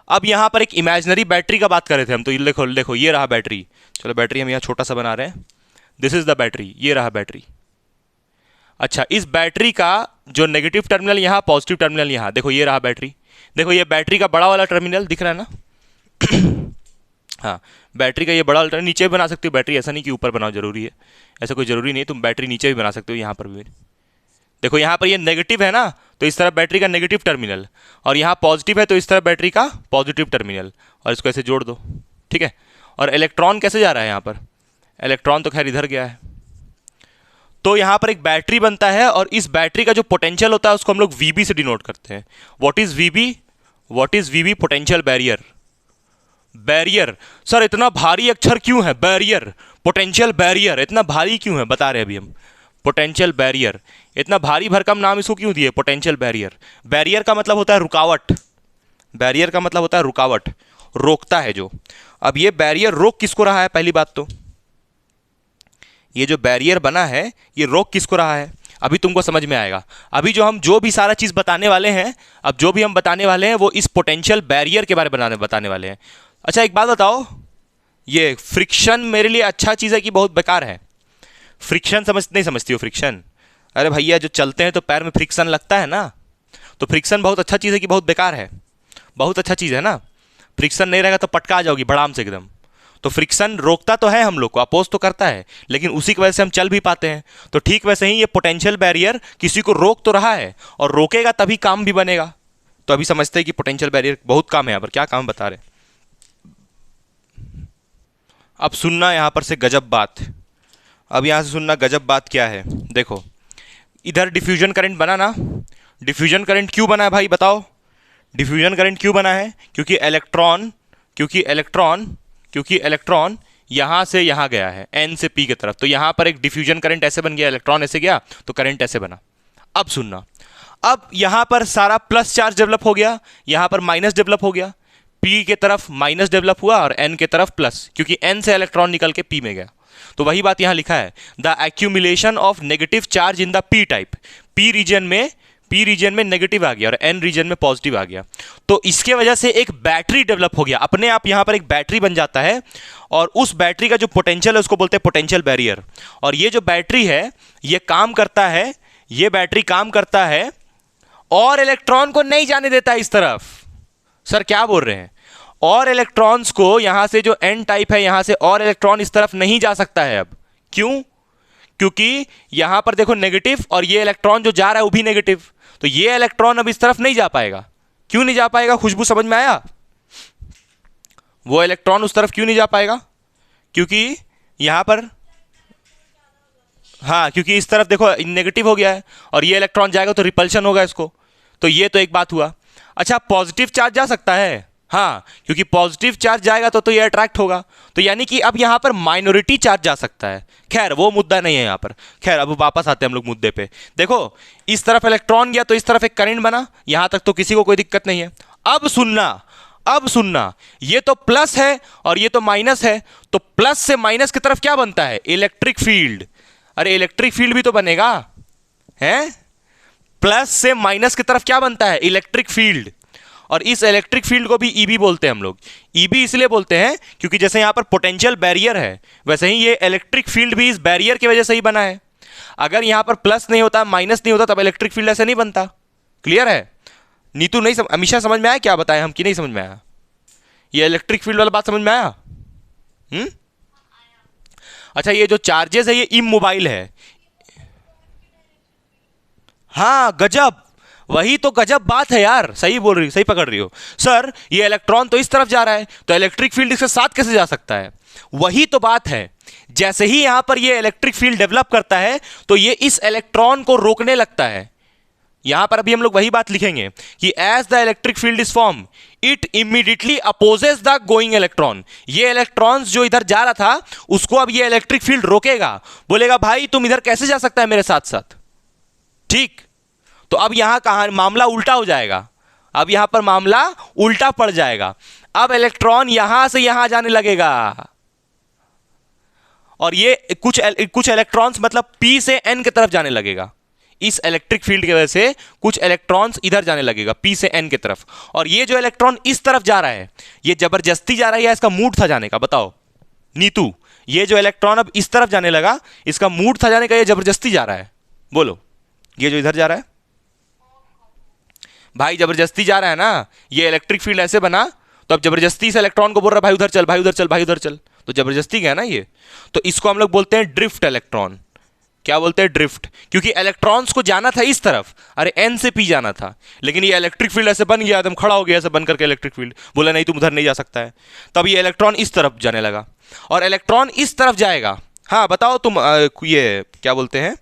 अब यहाँ पर एक इमेजिनरी बैटरी का बात कर रहे थे हम, तो ये देखो देखो, ये रहा बैटरी। चलो बैटरी हम यहाँ छोटा सा बना रहे हैं, दिस इज द बैटरी, ये रहा बैटरी। अच्छा, इस बैटरी का जो नेगेटिव टर्मिनल यहाँ, पॉजिटिव टर्मिनल यहाँ, देखो ये रहा बैटरी। देखो ये बैटरी का बड़ा वाला टर्मिनल दिख रहा है ना हाँ, बैटरी का ये बड़ा वाला टर्मिनल, नीचे भी बना सकते हो बैटरी, ऐसा नहीं कि ऊपर बनाओ जरूरी है, ऐसा कोई जरूरी नहीं, तुम बैटरी नीचे भी बना सकते हो, यहाँ पर भी। देखो यहाँ पर ये नेगेटिव है ना, तो इस तरफ बैटरी का नेगेटिव टर्मिनल, और यहाँ पॉजिटिव है तो इस तरफ बैटरी का पॉजिटिव टर्मिनल, और इसको ऐसे जोड़ दो, ठीक है। और इलेक्ट्रॉन कैसे जा रहा है यहाँ पर, इलेक्ट्रॉन तो खैर इधर गया है। तो यहाँ पर एक बैटरी बनता है, और इस बैटरी का जो पोटेंशियल होता है उसको हम लोग वीबी से डिनोट करते हैं। What is VB, what is VB, potential barrier. Barrier, sir इतना भारी अक्षर क्यों है, बैरियर, पोटेंशियल बैरियर, इतना भारी क्यों है, बता रहे अभी हम। पोटेंशियल बैरियर, इतना भारी भरकम नाम इसको क्यों दिए, पोटेंशियल बैरियर। बैरियर का मतलब होता है रुकावट, बैरियर का मतलब होता है रुकावट, रोकता है जो। अब ये बैरियर रोक किसको रहा है, पहली बात तो ये जो बैरियर बना है ये रोक किसको रहा है, अभी तुमको समझ में आएगा। अभी जो भी सारा चीज़ बताने वाले हैं, अब जो भी हम बताने वाले हैं वो इस पोटेंशियल बैरियर के बारे में बताने वाले हैं। अच्छा एक बात बताओ, ये फ्रिक्शन मेरे लिए अच्छा चीज़ है कि बहुत बेकार है, फ्रिक्शन नहीं समझती हो फ्रिक्शन, अरे भैया जो चलते हैं तो पैर में फ्रिक्शन लगता है ना, तो फ्रिक्शन बहुत अच्छा चीज़ है कि बहुत बेकार है, बहुत अच्छा चीज़ है ना। फ्रिक्शन नहीं रहेगा तो पटका आ जाओगी भड़ाम से एकदम। तो फ्रिक्शन रोकता तो है हम लोग को, अपोज तो करता है, लेकिन उसी की वजह से हम चल भी पाते हैं। तो ठीक वैसे ही ये पोटेंशियल बैरियर किसी को रोक तो रहा है, और रोकेगा तभी काम भी बनेगा। तो अभी समझते हैं कि पोटेंशियल बैरियर बहुत काम है, यहाँ पर क्या काम बता रहे। अब सुनना यहाँ पर से गजब बात, अब यहाँ से सुनना गजब बात क्या है। देखो इधर डिफ्यूजन करंट बना ना, डिफ्यूजन करंट क्यों बना है भाई बताओ, डिफ्यूजन करंट क्यों बना है, क्योंकि इलेक्ट्रॉन यहाँ से यहाँ गया है, एन से पी की तरफ, तो यहाँ पर एक डिफ्यूजन करंट ऐसे बन गया, इलेक्ट्रॉन ऐसे गया तो करंट ऐसे बना। अब सुनना, अब यहाँ पर सारा प्लस चार्ज डेवलप हो गया, यहाँ पर माइनस डेवलप हो गया, पी के तरफ माइनस डेवलप हुआ और एन के तरफ प्लस, क्योंकि एन से इलेक्ट्रॉन निकल के पी में गया। तो वही बात यहाँ लिखा है, the accumulation of negative charge in the P type, P region में नेगेटिव आ गया और एन रीजन में पॉजिटिव आ गया। तो इसके वजह से एक बैटरी डेवलप हो गया, अपने आप यहाँ पर एक बैटरी बन जाता है, और उस बैटरी का जो पोटेंशियल है उसको बोलते हैं पोटेंशियल बैरियर। और ये जो बैटरी है ये काम करता है, ये बैटरी काम करता है और इलेक्ट्रॉन को नहीं जाने देता इस तरफ। सर क्या बोल रहे हैं, और इलेक्ट्रॉन्स को यहाँ से जो एन टाइप है यहाँ से और इलेक्ट्रॉन इस तरफ नहीं जा सकता है। अब क्यों, क्योंकि यहां पर देखो नेगेटिव, और ये इलेक्ट्रॉन जो जा रहा है वो भी नेगेटिव, तो ये इलेक्ट्रॉन अब इस तरफ नहीं जा पाएगा। क्यों नहीं जा पाएगा, खुशबू समझ में आया, वो इलेक्ट्रॉन उस तरफ क्यों नहीं जा पाएगा, क्योंकि यहां पर, हाँ क्योंकि इस तरफ देखो नेगेटिव हो गया है, और ये इलेक्ट्रॉन जाएगा तो रिपल्शन होगा इसको। तो ये तो एक बात हुआ। अच्छा पॉजिटिव चार्ज जा सकता है, हाँ क्योंकि पॉजिटिव चार्ज जाएगा तो ये अट्रैक्ट होगा, तो यानी कि अब यहां पर माइनॉरिटी चार्ज जा सकता है। खैर वो मुद्दा नहीं है यहां पर, खैर अब वापस आते हैं हम लोग मुद्दे पे। देखो इस तरफ इलेक्ट्रॉन गया तो इस तरफ एक करंट बना, यहां तक तो किसी को कोई दिक्कत नहीं है। अब सुनना, ये तो प्लस है और ये तो माइनस है, तो प्लस से माइनस की तरफ क्या बनता है, इलेक्ट्रिक फील्ड। अरे इलेक्ट्रिक फील्ड भी तो बनेगा, है? प्लस से माइनस की तरफ क्या बनता है? Electric field. और इस इलेक्ट्रिक फील्ड को भी ईबी बोलते हैं हम लोग। ईबी इसलिए बोलते हैं क्योंकि जैसे यहां पर पोटेंशियल बैरियर है, वैसे ही ये इलेक्ट्रिक फील्ड भी इस बैरियर की वजह से ही बना है। अगर यहां पर प्लस नहीं होता, माइनस नहीं होता, तब इलेक्ट्रिक फील्ड ऐसे नहीं बनता। क्लियर है? नीतू नहीं हमेशा समझ में आया क्या बताएं हम कि नहीं समझ में आया? ये इलेक्ट्रिक फील्ड वाला बात समझ में आया? हम्म। अच्छा, ये जो चार्जेस है ये इमोबाइल है। हाँ, गजब, वही तो गजब बात है यार, सही बोल रही हो, सही पकड़ रही हो। सर ये इलेक्ट्रॉन तो इस तरफ जा रहा है, तो इलेक्ट्रिक फील्ड इसके साथ कैसे जा सकता है? वही तो बात है। जैसे ही यहां पर ये इलेक्ट्रिक फील्ड डेवलप करता है तो ये इस इलेक्ट्रॉन को रोकने लगता है। यहां पर अभी हम लोग वही बात लिखेंगे कि as the electric field is form it immediately opposes the going electron. ये इलेक्ट्रॉन्स जो इधर जा रहा था उसको अब ये इलेक्ट्रिक फील्ड रोकेगा, बोलेगा भाई तुम इधर कैसे जा सकता है मेरे साथ साथ। ठीक, तो अब यहां कहां मामला उल्टा हो जाएगा, अब यहां पर मामला उल्टा पड़ जाएगा। अब इलेक्ट्रॉन यहां से यहां जाने लगेगा और ये कुछ इलेक्ट्रॉन्स मतलब P से N की तरफ जाने लगेगा। इस इलेक्ट्रिक फील्ड की वजह से कुछ इलेक्ट्रॉन्स इधर जाने लगेगा P से N की तरफ, और ये जो इलेक्ट्रॉन इस तरफ जा रहा है ये जबरदस्ती जा रहा है या इसका मूड था जाने का? बताओ नीतू, ये जो इलेक्ट्रॉन अब इस तरफ जाने लगा इसका मूड था जाने का, ये जबरदस्ती जा रहा है? बोलो, ये जो इधर जा रहा है भाई जबरदस्ती जा रहा है ना। ये इलेक्ट्रिक फील्ड ऐसे बना तो अब जबरदस्ती इस इलेक्ट्रॉन को बोल रहा है भाई उधर चल, भाई उधर चल, भाई उधर चल, तो जबरदस्ती क्या है ना ये। तो इसको हम लोग बोलते हैं ड्रिफ्ट इलेक्ट्रॉन। क्या बोलते हैं? ड्रिफ्ट। क्योंकि इलेक्ट्रॉन्स को जाना था इस तरफ, अरे N से P जाना था, लेकिन ये इलेक्ट्रिक फील्ड ऐसे बन गया, एकदम खड़ा हो गया ऐसे बन करके इलेक्ट्रिक फील्ड, बोला नहीं तुम उधर नहीं जा सकता है। तब ये इलेक्ट्रॉन इस तरफ जाने लगा और इलेक्ट्रॉन इस तरफ जाएगा। हाँ बताओ तुम, ये क्या बोलते हैं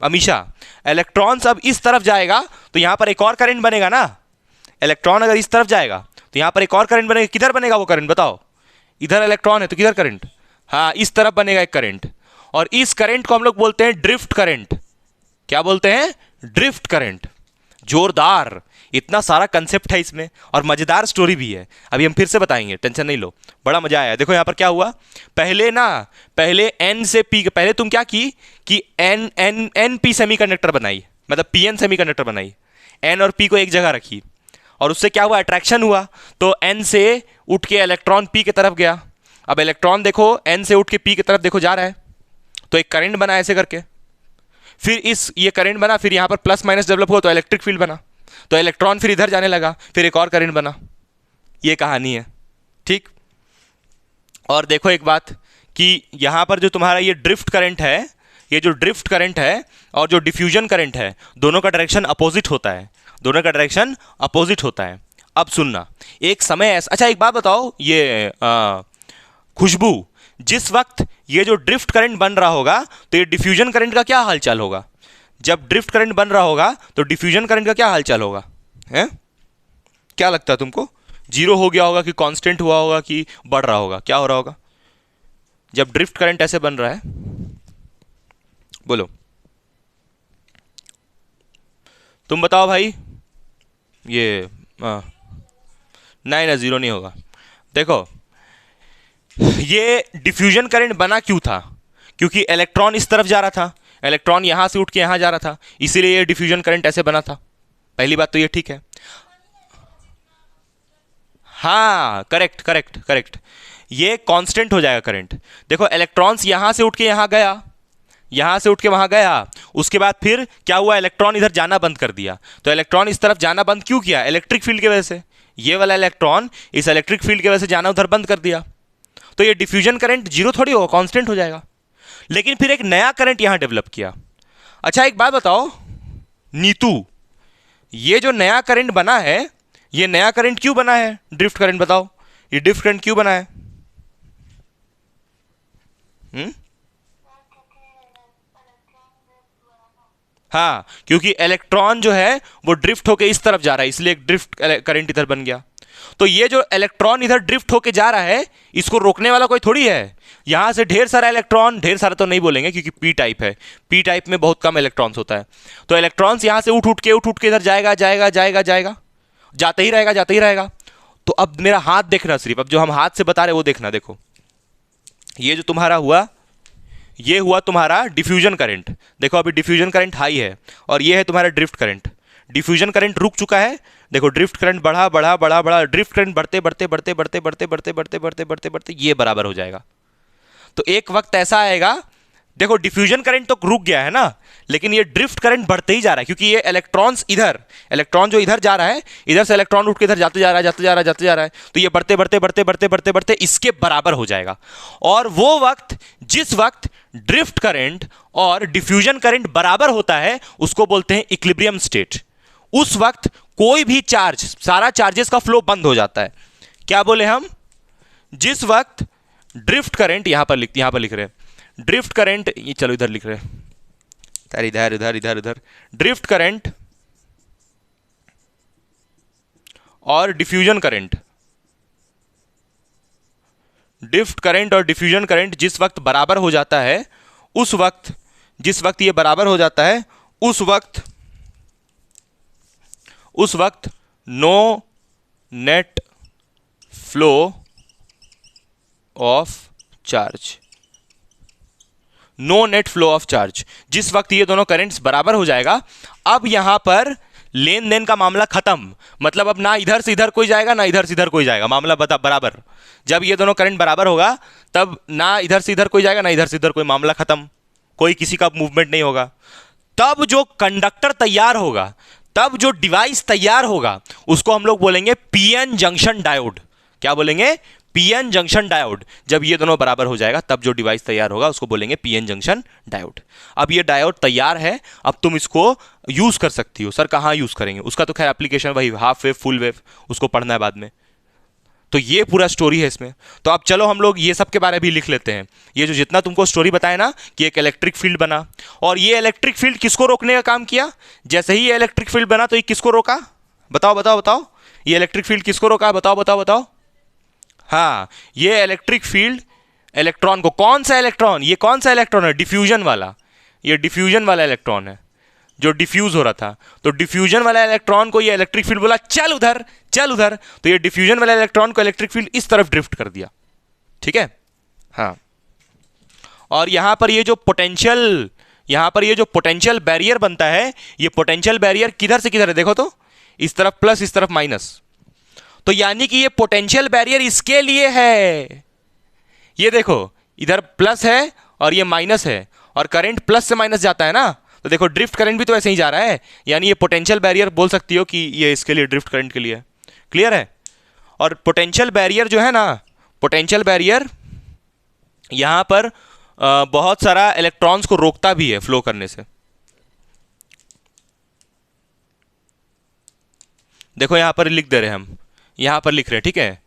अमीशा, इलेक्ट्रॉन्स अब इस तरफ जाएगा तो यहां पर एक और करंट बनेगा ना। इलेक्ट्रॉन अगर इस तरफ जाएगा तो यहां पर एक और करंट बनेगा। किधर बनेगा वो करंट बताओ? इधर इलेक्ट्रॉन है तो किधर करंट? हाँ, इस तरफ बनेगा एक करंट, और इस करंट को हम लोग बोलते हैं ड्रिफ्ट करंट। क्या बोलते हैं? Drift current. जोरदार, इतना सारा कंसेप्ट है इसमें और मजेदार स्टोरी भी है, अभी हम फिर से बताएंगे, टेंशन नहीं लो, बड़ा मजा आया। देखो यहां पर क्या हुआ, पहले N से P, पहले तुम क्या की कि NP सेमीकंडक्टर बनाई, मतलब PN सेमीकंडक्टर बनाई, N और P को एक जगह रखी, और उससे क्या हुआ? अट्रैक्शन हुआ, तो N से उठ के इलेक्ट्रॉन P की तरफ गया। अब इलेक्ट्रॉन देखो N से उठ के P की तरफ देखो जा रहा है, तो एक करंट बना ऐसे करके, फिर ये करंट बना, फिर यहां पर प्लस माइनस डेवलप हुआ तो इलेक्ट्रिक फील्ड बना, तो इलेक्ट्रॉन फिर इधर जाने लगा, फिर एक और करंट बना। ये कहानी है, ठीक। और देखो एक बात कि यहां पर जो तुम्हारा ये ड्रिफ्ट करंट है, ये जो ड्रिफ्ट करंट है और जो डिफ्यूजन करंट है, दोनों का डायरेक्शन अपोजिट होता है, दोनों का डायरेक्शन अपोजिट होता है। अब सुनना, एक समय ऐसा, अच्छा एक बात बताओ, ये खुशबू, जिस वक्त ये जो ड्रिफ्ट करंट बन रहा होगा तो ये डिफ्यूजन करंट का क्या हालचाल होगा? जब ड्रिफ्ट करंट बन रहा होगा तो डिफ्यूजन करंट का क्या हालचाल होगा? हैं, क्या लगता है तुमको? जीरो हो गया होगा कि कांस्टेंट हुआ होगा कि बढ़ रहा होगा? क्या हो रहा होगा जब ड्रिफ्ट करंट ऐसे बन रहा है? बोलो, तुम बताओ भाई। ये नहीं ना, जीरो नहीं होगा। देखो ये डिफ्यूजन करंट बना क्यों था? क्योंकि इलेक्ट्रॉन इस तरफ जा रहा था, इलेक्ट्रॉन यहां से उठ के यहां जा रहा था, इसीलिए ये डिफ्यूजन करंट ऐसे बना था। पहली बात तो ये ठीक है। हाँ, करेक्ट करेक्ट करेक्ट, ये कांस्टेंट हो जाएगा करंट। देखो इलेक्ट्रॉन्स यहां से उठ के यहां गया, यहां से उठ के वहां गया, उसके बाद फिर क्या हुआ? इलेक्ट्रॉन इधर जाना बंद कर दिया, तो इलेक्ट्रॉन इस तरफ जाना बंद क्यों किया? इलेक्ट्रिक फील्ड की वजह से। ये वाला इलेक्ट्रॉन इस इलेक्ट्रिक फील्ड की वजह से जाना उधर बंद कर दिया, तो ये डिफ्यूजन करंट जीरो थोड़ी होगा, कांस्टेंट हो जाएगा। लेकिन फिर एक नया करंट यहां डेवलप किया। अच्छा एक बात बताओ नीतू, ये जो नया करंट बना है, ये नया करंट क्यों बना है? ड्रिफ्ट करंट बताओ, ये ड्रिफ्ट करंट क्यों बना है? हाँ, क्योंकि इलेक्ट्रॉन जो है वो ड्रिफ्ट होके इस तरफ जा रहा है, इसलिए एक ड्रिफ्ट करंट इधर बन गया। तो ये जो इलेक्ट्रॉन इधर ड्रिफ्ट होके जा रहा है, इसको रोकने वाला कोई थोड़ी है। यहां से ढेर सारा इलेक्ट्रॉन, ढेर सारा तो नहीं बोलेंगे क्योंकि पी टाइप है, पी टाइप में बहुत कम इलेक्ट्रॉन्स होता है, तो इलेक्ट्रॉन्स यहां से उठ उठ के इधर जाएगा जाएगा जाएगा जाएगा, जाते ही रहेगा जाते ही रहेगा। तो अब मेरा हाथ देखना, सिर्फ अब जो हम हाथ से बता रहे वो देखना। देखो ये जो तुम्हारा हुआ, ये हुआ तुम्हारा डिफ्यूजन करंट। देखो अभी डिफ्यूजन करंट हाई है और ये है तुम्हारा ड्रिफ्ट करंट। डिफ्यूजन करंट रुक चुका है, देखो ड्रिफ्ट करंट बढ़ा बढ़ा बढ़ा बढ़ा, ड्रिफ्ट करंट बढ़ते बढ़ते बढ़ते बढ़ते बढ़ते बढ़ते बढ़ते बढ़ते बढ़ते बढ़ते ये बराबर हो जाएगा। तो एक वक्त ऐसा आएगा, देखो डिफ्यूजन करंट तो रुक गया है ना, लेकिन ये ड्रिफ्ट करंट बढ़ते ही जा रहा है, क्योंकि ये इलेक्ट्रॉन्स इधर, इलेक्ट्रॉन जो इधर जा रहा है, इधर से इलेक्ट्रॉन उठ के इधर जाते जा रहा है, जाते जा रहा है, जाते जा रहा है, तो ये बढ़ते बढ़ते बढ़ते बढ़ते बढ़ते बढ़ते इसके बराबर हो जाएगा। और वो वक्त, जिस वक्त ड्रिफ्ट करंट और डिफ्यूजन करंट बराबर होता है, उसको बोलते हैं इक्विलिब्रियम स्टेट। उस वक्त कोई भी चार्ज, सारा चार्जेस का फ्लो बंद हो जाता है। क्या बोले हम? जिस वक्त ड्रिफ्ट करंट, यहां पर लिख रहे हैं ड्रिफ्ट करंट, ये चलो इधर लिख रहे हैं, इधर इधर इधर इधर, ड्रिफ्ट करंट और डिफ्यूजन करंट, ड्रिफ्ट करंट और डिफ्यूजन करंट जिस वक्त बराबर हो जाता है, उस वक्त, जिस वक्त ये बराबर हो जाता है, उस वक्त no net flow of charge, no net flow of charge. जिस वक्त ये दोनों करंट्स बराबर हो जाएगा, अब यहां पर लेन देन का मामला खत्म। मतलब अब ना इधर से इधर कोई जाएगा, ना इधर से इधर कोई जाएगा, मामला बराबर। जब ये दोनों करंट बराबर होगा, तब ना इधर से इधर कोई जाएगा, ना इधर से इधर कोई, मामला खत्म, कोई किसी का मूवमेंट नहीं होगा। तब जो कंडक्टर तैयार होगा, तब जो डिवाइस तैयार होगा, उसको हम लोग बोलेंगे पीएन जंक्शन डायोड। क्या बोलेंगे? PN junction diode. जब ये दोनों बराबर हो जाएगा, तब जो डिवाइस तैयार होगा उसको बोलेंगे पीएन जंक्शन डायोड। अब ये डायोड तैयार है, अब तुम इसको यूज कर सकती हो। सर कहाँ यूज करेंगे? उसका तो खैर एप्लीकेशन वही हाफ वेव फुल वेव, उसको पढ़ना है बाद में। तो ये पूरा स्टोरी है इसमें। तो अब चलो हम लोग ये सब के बारे में भी लिख लेते हैं। ये जो जितना तुमको स्टोरी बताया ना कि एक इलेक्ट्रिक फील्ड बना, और ये इलेक्ट्रिक फील्ड किसको रोकने का काम किया? जैसे ही ये इलेक्ट्रिक फील्ड बना तो ये किसको रोका? बताओ बताओ बताओ, ये इलेक्ट्रिक फील्ड किसको रोका? बताओ बताओ बताओ। हाँ, ये इलेक्ट्रिक फील्ड इलेक्ट्रॉन को, कौन सा इलेक्ट्रॉन? ये कौन सा इलेक्ट्रॉन है? डिफ्यूजन वाला। ये डिफ्यूजन वाला इलेक्ट्रॉन है जो डिफ्यूज हो रहा था। तो डिफ्यूजन वाला इलेक्ट्रॉन को ये इलेक्ट्रिक फील्ड बोला चल उधर चल उधर, तो ये डिफ्यूजन वाला इलेक्ट्रॉन को इलेक्ट्रिक फील्ड इस तरफ ड्रिफ्ट कर दिया। ठीक है? हाँ। और यहां पर ये जो पोटेंशियल, यहां पर ये जो पोटेंशियल बैरियर बनता है, ये पोटेंशियल बैरियर किधर से किधर है? देखो तो, इस तरफ प्लस, इस तरफ माइनस। तो यानी कि ये पोटेंशियल बैरियर इसके लिए है। ये देखो इधर प्लस है और ये माइनस है, और करंट प्लस से माइनस जाता है ना, तो देखो ड्रिफ्ट करंट भी तो ऐसे ही जा रहा है। यानी ये पोटेंशियल बैरियर बोल सकती हो कि ये इसके लिए, ड्रिफ्ट करंट के लिए। क्लियर है? और पोटेंशियल बैरियर जो है ना, पोटेंशियल बैरियर यहां पर बहुत सारा इलेक्ट्रॉन्स को रोकता भी है फ्लो करने से। देखो यहां पर लिख दे रहे हैं हम, यहां पर लिख रहे हैं। ठीक है?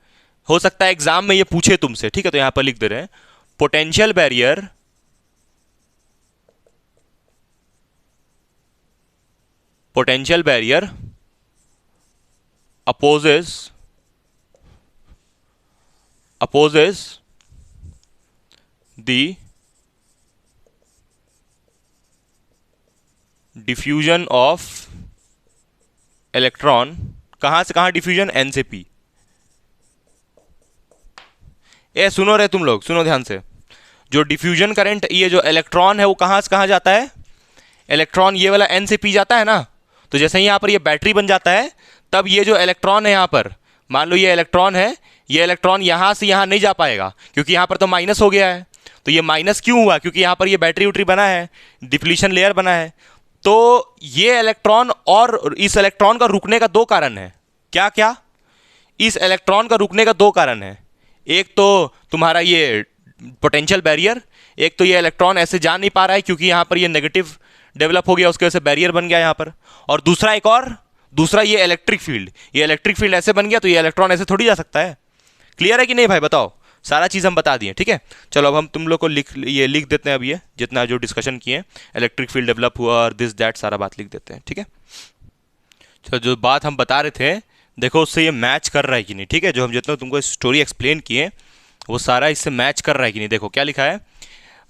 हो सकता है एग्जाम में ये पूछे तुमसे। ठीक है? तो यहां पर लिख दे रहे हैं potential barrier opposes the diffusion of electron. कहां से कहां डिफ्यूजन? एन से पी। ए सुनो रे तुम लोग, सुनो ध्यान से। जो डिफ्यूजन करंट, ये जो इलेक्ट्रॉन है वो कहां से कहां जाता है? इलेक्ट्रॉन ये वाला एन से पी जाता है ना, तो जैसे ही यहां पर ये बैटरी बन जाता है, तब ये जो इलेक्ट्रॉन है यहां पर, मान लो ये इलेक्ट्रॉन है, ये इलेक्ट्रॉन यहां से यहां नहीं जा पाएगा, क्योंकि यहां पर तो माइनस हो गया है। तो ये माइनस क्यों हुआ? क्योंकि यहां पर ये बैटरी उटरी बना है, डिप्लीशन लेयर बना है। तो ये इलेक्ट्रॉन और इस इलेक्ट्रॉन का रुकने का दो कारण है। क्या क्या? इस इलेक्ट्रॉन का रुकने का दो कारण है। एक तो तुम्हारा ये पोटेंशियल बैरियर, एक तो ये इलेक्ट्रॉन ऐसे जा नहीं पा रहा है क्योंकि यहां पर ये नेगेटिव डेवलप हो गया, उसकी वजह से बैरियर बन गया यहां पर। और दूसरा एक और, दूसरा ये इलेक्ट्रिक फील्ड, ये इलेक्ट्रिक फील्ड ऐसे बन गया, तो ये इलेक्ट्रॉन ऐसे थोड़ी जा सकता है। क्लियर है कि नहीं भाई? बताओ। सारा चीज़ हम बता दिए। ठीक है? चलो अब हम तुम लोग को लिख देते हैं। अब ये जितना जो डिस्कशन किए, इलेक्ट्रिक फील्ड डेवलप हुआ और दिस दैट सारा बात लिख देते हैं। ठीक है? चलो जो बात हम बता रहे थे, देखो उससे ये मैच कर रहा है कि नहीं। ठीक है? जो हम जितना तुमको स्टोरी एक्सप्लेन किए, वो सारा इससे मैच कर रहा है कि नहीं। देखो क्या लिखा है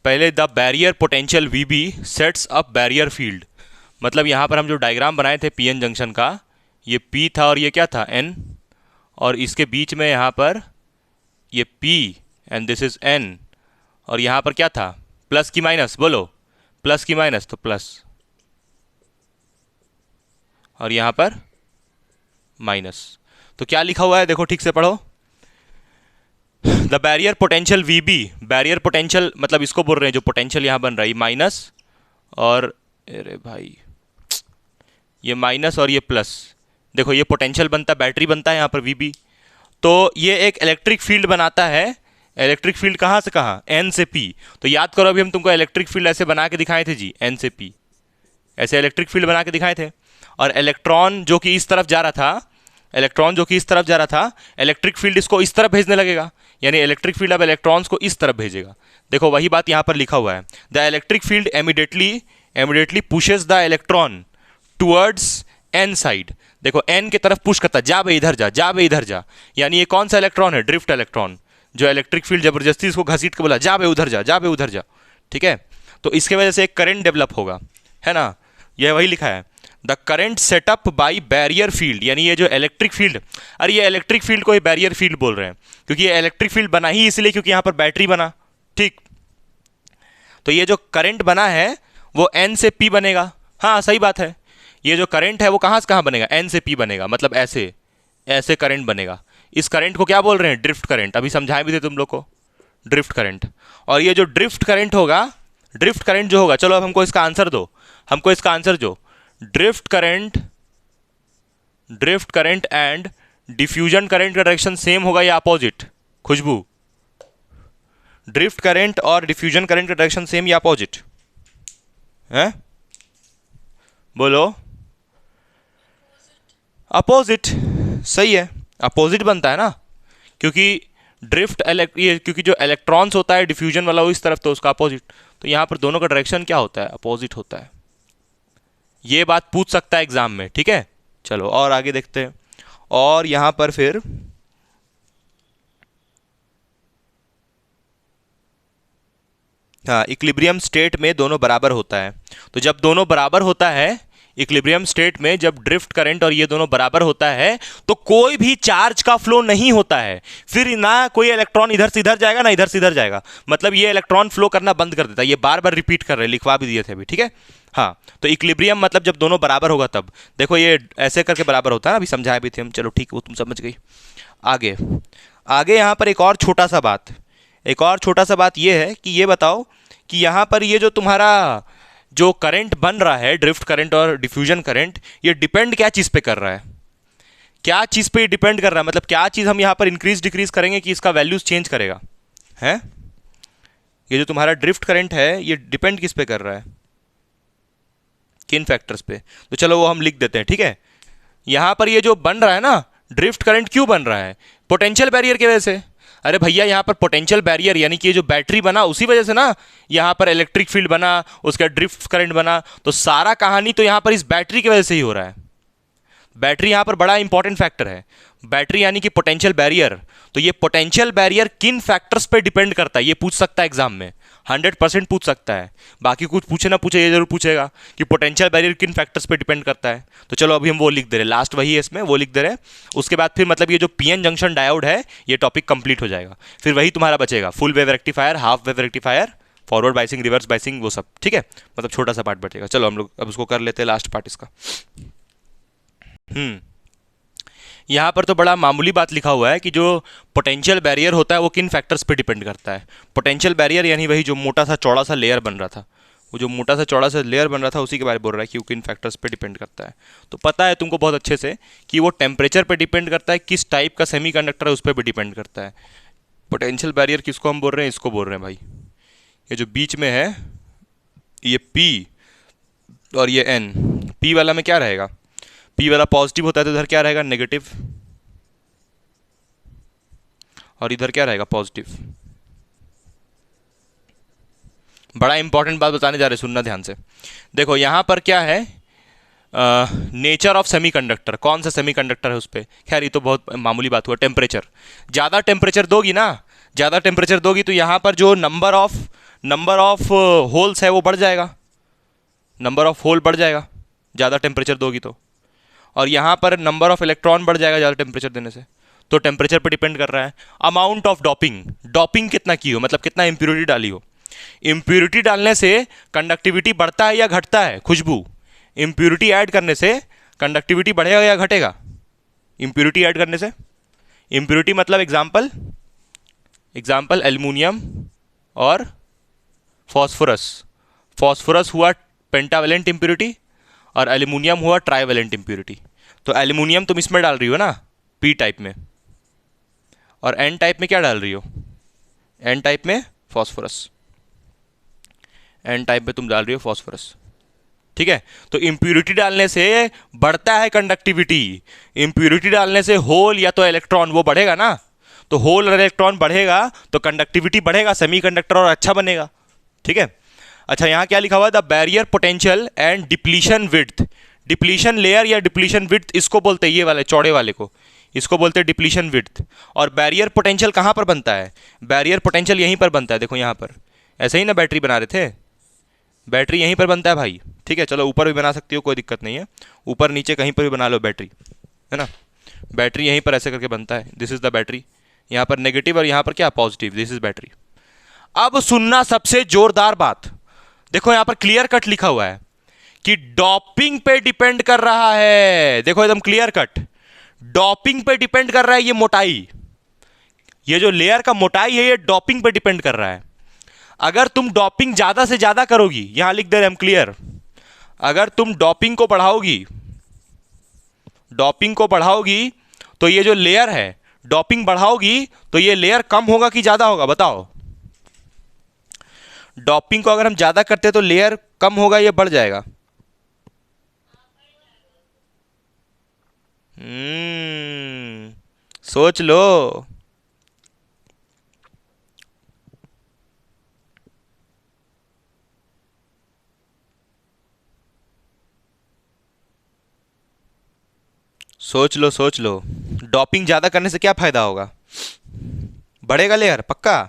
पहले, the barrier potential V B sets up barrier field. मतलब यहाँ पर हम जो डायग्राम बनाए थे पीएन जंक्शन का, ये पी था और ये क्या था? एन, और इसके बीच में यहाँ पर ये P and this is N, और यहाँ पर क्या था? प्लस की माइनस, बोलो प्लस की माइनस, तो प्लस, और यहां पर माइनस। तो क्या लिखा हुआ है देखो ठीक से पढ़ो। The barrier potential V B, barrier potential मतलब इसको बोल रहे हैं जो पोटेंशियल यहां बन रहा है, माइनस और, अरे भाई ये माइनस और ये प्लस, देखो ये पोटेंशियल बनता है, बैटरी बनता है यहाँ पर वी बी। तो ये एक इलेक्ट्रिक फील्ड बनाता है। इलेक्ट्रिक फील्ड कहाँ से कहाँ, एन से पी। तो याद करो अभी हम तुमको इलेक्ट्रिक फील्ड ऐसे बना के दिखाए थे जी, एन से पी, ऐसे इलेक्ट्रिक फील्ड बना के दिखाए थे। और इलेक्ट्रॉन जो कि इस तरफ जा रहा था, इलेक्ट्रॉन जो कि इस तरफ जा रहा था, इलेक्ट्रिक फील्ड इसको इस तरफ भेजने लगेगा, यानी इलेक्ट्रिक फील्ड अब इलेक्ट्रॉन्स को इस तरफ भेजेगा। देखो वही बात यहाँ पर लिखा हुआ है, the electric field immediately pushes the electron towards an side. देखो एन की तरफ पुश करता है, जा बे इधर जा, जा बे इधर जा। यानी ये कौन सा इलेक्ट्रॉन है, ड्रिफ्ट इलेक्ट्रॉन, जो इलेक्ट्रिक फील्ड जबरदस्ती इसको घसीट के बोला जा बे उधर जा, जा बे उधर जा, ठीक है। तो इसके वजह से एक करंट डेवलप होगा, है ना, यह वही लिखा है, the current set up by barrier field. यानी ये जो इलेक्ट्रिक फील्ड, अरे ये इलेक्ट्रिक फील्ड को ये बैरियर फील्ड बोल रहे हैं, क्योंकि ये इलेक्ट्रिक फील्ड बना ही इसलिए क्योंकि यहाँ पर बैटरी बना, ठीक। तो ये जो करंट बना है वो एन से पी बनेगा, हाँ सही बात है। ये जो करंट है वो कहाँ से कहाँ बनेगा, एन से पी बनेगा, मतलब ऐसे ऐसे करंट बनेगा। इस करंट को क्या बोल रहे हैं, ड्रिफ्ट करंट, अभी समझाए भी थे तुम लोग को, ड्रिफ्ट करंट। और ये जो ड्रिफ्ट करंट होगा, ड्रिफ्ट करंट जो होगा, चलो अब हमको इसका आंसर दो, हमको इसका आंसर दो। Drift current and diffusion current का डायरेक्शन सेम होगा या अपोजिट, खुशबू? ड्रिफ्ट करंट और डिफ्यूजन करंट का डायरेक्शन सेम या अपोजिट है, बोलो? अपोजिट, सही है, अपोजिट बनता है ना, क्योंकि क्योंकि जो इलेक्ट्रॉन्स होता है डिफ्यूजन वाला वो इस तरफ, तो उसका अपोजिट। तो यहाँ पर दोनों का डायरेक्शन क्या होता है, अपोजिट होता है। ये बात पूछ सकता है एग्जाम में, ठीक है। चलो और आगे देखते हैं। और यहाँ पर फिर हाँ, इक्विलिब्रियम स्टेट में दोनों बराबर होता है। तो जब दोनों बराबर होता है इक्विलिब्रियम स्टेट में, जब ड्रिफ्ट करंट और ये दोनों बराबर होता है, तो कोई भी चार्ज का फ्लो नहीं होता है। फिर ना कोई इलेक्ट्रॉन इधर से इधर जाएगा ना इधर से इधर जाएगा, मतलब ये इलेक्ट्रॉन फ्लो करना बंद कर देता है। ये बार बार रिपीट कर रहे हैं, लिखवा भी दिए थे अभी, ठीक है। हाँ, तो इक्विलिब्रियम मतलब जब दोनों बराबर होगा तब। देखो ये ऐसे करके बराबर होता है ना, अभी समझाए भी थे हम, चलो ठीक, वो तुम समझ गई। आगे आगे यहाँ पर एक और छोटा सा बात ये है कि ये बताओ कि यहाँ पर ये जो तुम्हारा जो करंट बन रहा है, ड्रिफ्ट करंट और डिफ्यूजन करंट, ये डिपेंड क्या चीज़ पे कर रहा है, क्या चीज़ पे डिपेंड कर रहा है, मतलब क्या चीज़ हम यहाँ पर इंक्रीज डिक्रीज करेंगे कि इसका वैल्यूज चेंज करेगा, है? ये जो तुम्हारा ड्रिफ्ट करंट है ये डिपेंड किस पे कर रहा है, किन फैक्टर्स पे? तो चलो वो हम लिख देते हैं, ठीक है। यहाँ पर ये जो बन रहा है ना ड्रिफ्ट करंट, क्यों बन रहा है? पोटेंशियल बैरियर की वजह से। अरे भैया यहाँ पर पोटेंशियल बैरियर यानी कि ये जो बैटरी बना उसी वजह से ना यहाँ पर इलेक्ट्रिक फील्ड बना, उसका ड्रिफ्ट करंट बना। तो सारा कहानी तो यहाँ पर इस बैटरी की वजह से ही हो रहा है। बैटरी यहाँ पर बड़ा इंपॉर्टेंट फैक्टर है, बैटरी यानी कि पोटेंशियल बैरियर। तो ये पोटेंशियल बैरियर किन फैक्टर्स पे डिपेंड करता है, ये पूछ सकता है एग्जाम में, 100% पूछ सकता है। बाकी कुछ पूछे ना पूछे, ये जरूर पूछेगा कि पोटेंशियल बैरियर किन फैक्टर्स पे डिपेंड करता है। तो चलो अभी हम वो लिख दे रहे हैं, लास्ट वही है इसमें, वो लिख दे रहे हैं। उसके बाद फिर मतलब ये जो पीएन जंक्शन डायोड है ये टॉपिक कंप्लीट हो जाएगा। फिर वही तुम्हारा बचेगा, full wave rectifier, half wave rectifier, forward biasing, reverse biasing, वो सब, ठीक है। मतलब छोटा सा पार्ट बचेगा। चलो हम लोग अब उसको कर लेते हैं, लास्ट पार्ट इसका। यहाँ पर तो बड़ा मामूली बात लिखा हुआ है कि जो पोटेंशियल बैरियर होता है वो किन फैक्टर्स पे डिपेंड करता है। पोटेंशियल बैरियर यानी वही जो मोटा सा चौड़ा सा लेयर बन रहा था, वो जो मोटा सा चौड़ा सा लेयर बन रहा था उसी के बारे में बोल रहा है कि वो किन फैक्टर्स पे डिपेंड करता है। तो पता है तुमको बहुत अच्छे से कि वो टेम्परेचर पे डिपेंड करता है, किस टाइप का सेमीकंडक्टर है उस पर भी डिपेंड करता है। पोटेंशियल बैरियर किसको हम बोल रहे हैं, इसको बोल रहे हैं भाई, ये जो बीच में है ये P और ये N। P वाला में क्या रहेगा, P वाला पॉजिटिव होता है तो इधर क्या रहेगा, नेगेटिव, और इधर क्या रहेगा, पॉजिटिव। बड़ा इंपॉर्टेंट बात बताने जा रहे, सुनना ध्यान से। देखो यहाँ पर क्या है, नेचर ऑफ सेमीकंडक्टर, कौन सा सेमीकंडक्टर है उस पर। खैर ये तो बहुत मामूली बात हुआ। टेम्परेचर, ज़्यादा टेम्परेचर दोगी ना, ज़्यादा टेम्परेचर दोगी तो यहाँ पर जो नंबर ऑफ होल्स है वो बढ़ जाएगा, नंबर ऑफ होल बढ़ जाएगा ज़्यादा टेम्परेचर दोगी तो। और यहाँ पर नंबर ऑफ इलेक्ट्रॉन बढ़ जाएगा ज़्यादा टेम्परेचर देने से। तो टेम्परेचर पर डिपेंड कर रहा है। अमाउंट ऑफ डॉपिंग, डॉपिंग कितना की हो, मतलब कितना इम्प्योरिटी डाली हो। इम्प्यूरिटी डालने से कंडक्टिविटी बढ़ता है या घटता है? खुशबू, इम्प्यूरिटी ऐड करने से कंडक्टिविटी बढ़ेगा या घटेगा? इम्प्यूरिटी ऐड करने से, इम्प्यूरिटी मतलब एग्जाम्पल, एग्जाम्पल एल्युमिनियम और फॉस्फोरस। फॉस्फोरस हुआ पेंटावेलेंट इम्प्यूरिटी और एल्युमिनियम हुआ ट्राइवेलेंट इम्प्यूरिटी। तो एल्युमिनियम तुम इसमें डाल रही हो ना, पी टाइप में, और एन टाइप में क्या डाल रही हो? एन टाइप में फॉस्फोरस, एन टाइप में तुम डाल रही हो फॉस्फोरस। ठीक है, तो इम्प्यूरिटी डालने से बढ़ता है कंडक्टिविटी। इम्प्यूरिटी डालने से होल या तो इलेक्ट्रॉन वो बढ़ेगा ना, तो होल और इलेक्ट्रॉन बढ़ेगा तो कंडक्टिविटी बढ़ेगा, सेमीकंडक्टर और अच्छा बनेगा। ठीक है, अच्छा यहाँ क्या लिखा हुआ है? The barrier potential and depletion width. Depletion layer या डिप्लीशन विड्थ इसको बोलते हैं, ये वाले चौड़े वाले को, इसको बोलते हैं डिप्लीशन विड्थ। और बैरियर पोटेंशियल कहाँ पर बनता है? बैरियर पोटेंशियल यहीं पर बनता है, देखो यहाँ पर, ऐसे ही ना बैटरी बना रहे थे, बैटरी यहीं पर बनता है भाई। ठीक है, चलो ऊपर भी बना सकती हो, कोई दिक्कत नहीं है, ऊपर नीचे कहीं पर भी बना लो बैटरी, है ना। बैटरी यहीं पर ऐसे करके बनता है, दिस इज द बैटरी, यहाँ पर नेगेटिव और यहाँ पर क्या पॉजिटिव, दिस इज बैटरी। अब सुनना सबसे जोरदार बात, देखो यहाँ पर क्लियर कट लिखा हुआ है कि डॉपिंग पे डिपेंड कर रहा है। देखो एकदम क्लियर कट, डॉपिंग पे डिपेंड कर रहा है ये मोटाई, ये जो लेयर का मोटाई है ये डॉपिंग पे डिपेंड कर रहा है। अगर तुम डॉपिंग ज्यादा से ज्यादा करोगी, यहां लिख दे रहे हम क्लियर, अगर तुम डॉपिंग को बढ़ाओगी, डॉपिंग को बढ़ाओगी तो ये जो लेयर है, डॉपिंग बढ़ाओगी तो ये लेयर कम होगा कि ज्यादा होगा? बताओ। डॉपिंग को अगर हम ज्यादा करते हैं तो लेयर कम होगा या बढ़ जाएगा? सोच लो। सोच लो सोच लो, डॉपिंग ज्यादा करने से क्या फायदा होगा? बढ़ेगा लेयर पक्का?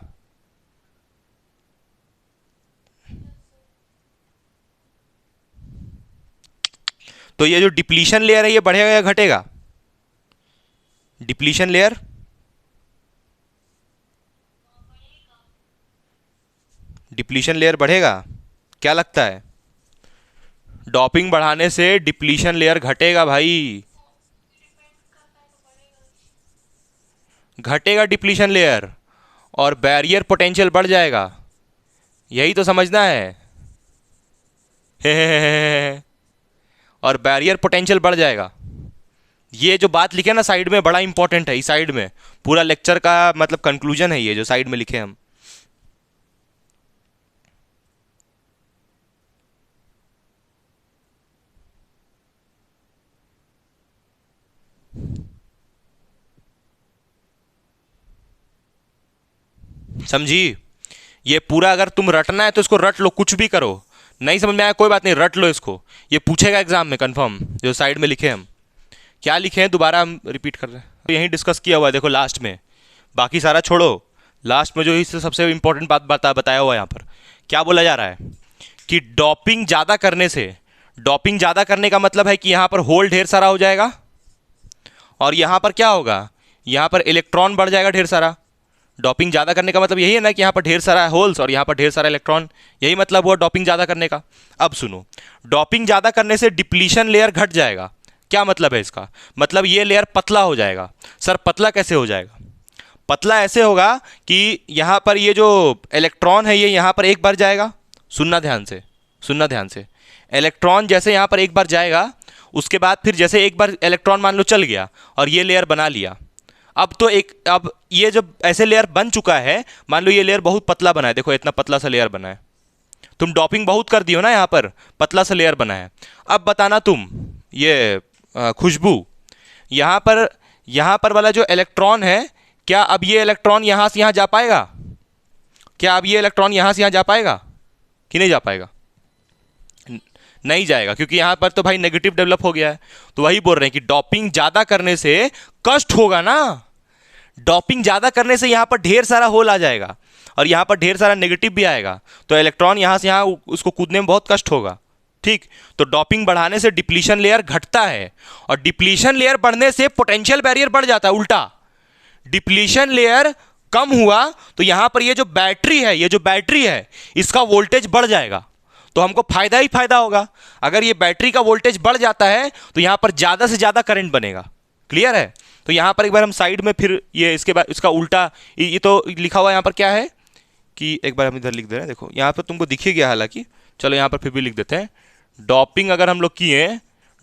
तो ये जो डिप्लीशन लेयर है ये बढ़ेगा या घटेगा? डिप्लीशन लेयर, डिप्लीशन लेयर बढ़ेगा, क्या लगता है? डॉपिंग बढ़ाने से डिप्लीशन लेयर घटेगा भाई, घटेगा डिप्लीशन लेयर और बैरियर पोटेंशियल बढ़ जाएगा, यही तो समझना है। और बैरियर पोटेंशियल बढ़ जाएगा। ये जो बात लिखे ना साइड में, बड़ा इंपॉर्टेंट है, इस साइड में पूरा लेक्चर का मतलब कंक्लूजन है, ये जो साइड में लिखे हम। समझी? ये पूरा अगर तुम रटना है तो इसको रट लो, कुछ भी करो, नहीं समझ में आया कोई बात नहीं, रट लो इसको, ये पूछेगा एग्जाम में कंफर्म। जो साइड में लिखे हम, क्या लिखे हैं दोबारा हम रिपीट कर रहे हैं, तो यहीं डिस्कस किया हुआ है, देखो लास्ट में, बाकी सारा छोड़ो, लास्ट में जो इससे सबसे इंपॉर्टेंट बात बताया हुआ है यहाँ पर, क्या बोला जा रहा है कि डॉपिंग ज़्यादा करने से, डॉपिंग ज़्यादा करने का मतलब है कि यहाँ पर होल ढेर सारा हो जाएगा और यहाँ पर क्या होगा, यहाँ पर इलेक्ट्रॉन बढ़ जाएगा ढेर सारा। डॉपिंग ज़्यादा करने का मतलब यही है ना कि यहाँ पर ढेर सारा होल्स और यहाँ पर ढेर सारा इलेक्ट्रॉन, यही मतलब हुआ डॉपिंग ज़्यादा करने का। अब सुनो, डॉपिंग ज़्यादा करने से डिप्लीशन लेयर घट जाएगा, क्या मतलब है इसका? मतलब ये लेयर पतला हो जाएगा। सर पतला कैसे हो जाएगा? पतला ऐसे होगा कि यहाँ पर ये जो इलेक्ट्रॉन है ये यहाँ पर एक बार जाएगा, सुनना ध्यान से, सुनना ध्यान से, इलेक्ट्रॉन जैसे यहाँ पर एक बार जाएगा, उसके बाद फिर जैसे एक बार इलेक्ट्रॉन मान लो चल गया और ये लेयर बना लिया, अब तो एक, अब ये जब ऐसे लेयर बन चुका है, मान लो ये लेयर बहुत पतला बना है, देखो इतना पतला सा लेयर बना है, तुम डॉपिंग बहुत कर दियो ना, यहाँ पर पतला सा लेयर बना है। अब बताना तुम, ये खुशबू, यहाँ पर वाला जो इलेक्ट्रॉन है, क्या अब ये इलेक्ट्रॉन यहाँ से यहाँ जा पाएगा? क्या अब ये इलेक्ट्रॉन यहाँ से यहाँ जा पाएगा कि नहीं जा पाएगा? नहीं जाएगा, क्योंकि यहाँ पर तो भाई नेगेटिव डेवलप हो गया है। तो वही बोल रहे हैं कि डॉपिंग ज़्यादा करने से कष्ट होगा ना, डॉपिंग ज़्यादा करने से यहाँ पर ढेर सारा होल आ जाएगा और यहाँ पर ढेर सारा नेगेटिव भी आएगा, तो इलेक्ट्रॉन यहाँ से यहाँ उसको कूदने में बहुत कष्ट होगा। ठीक, तो डॉपिंग बढ़ाने से डिप्लीशन लेयर घटता है और डिप्लीशन लेयर बढ़ने से पोटेंशियल बैरियर बढ़ जाता है, उल्टा डिप्लीशन लेयर कम हुआ तो यहां पर ये जो बैटरी है, ये जो बैटरी है, इसका वोल्टेज बढ़ जाएगा, तो हमको फायदा ही फायदा होगा। अगर ये बैटरी का वोल्टेज बढ़ जाता है तो यहां पर ज्यादा से ज्यादा करंट बनेगा। क्लियर है? तो यहां पर एक बार हम साइड में फिर ये इसके बाद इसका उल्टा, ये तो लिखा हुआ यहां पर क्या है कि एक बार हम इधर लिख दे रहे हैं, देखो यहां पर तुमको दिखे गया हालांकि, चलो यहां पर फिर भी लिख देते हैं। डॉपिंग अगर हम लोग किए,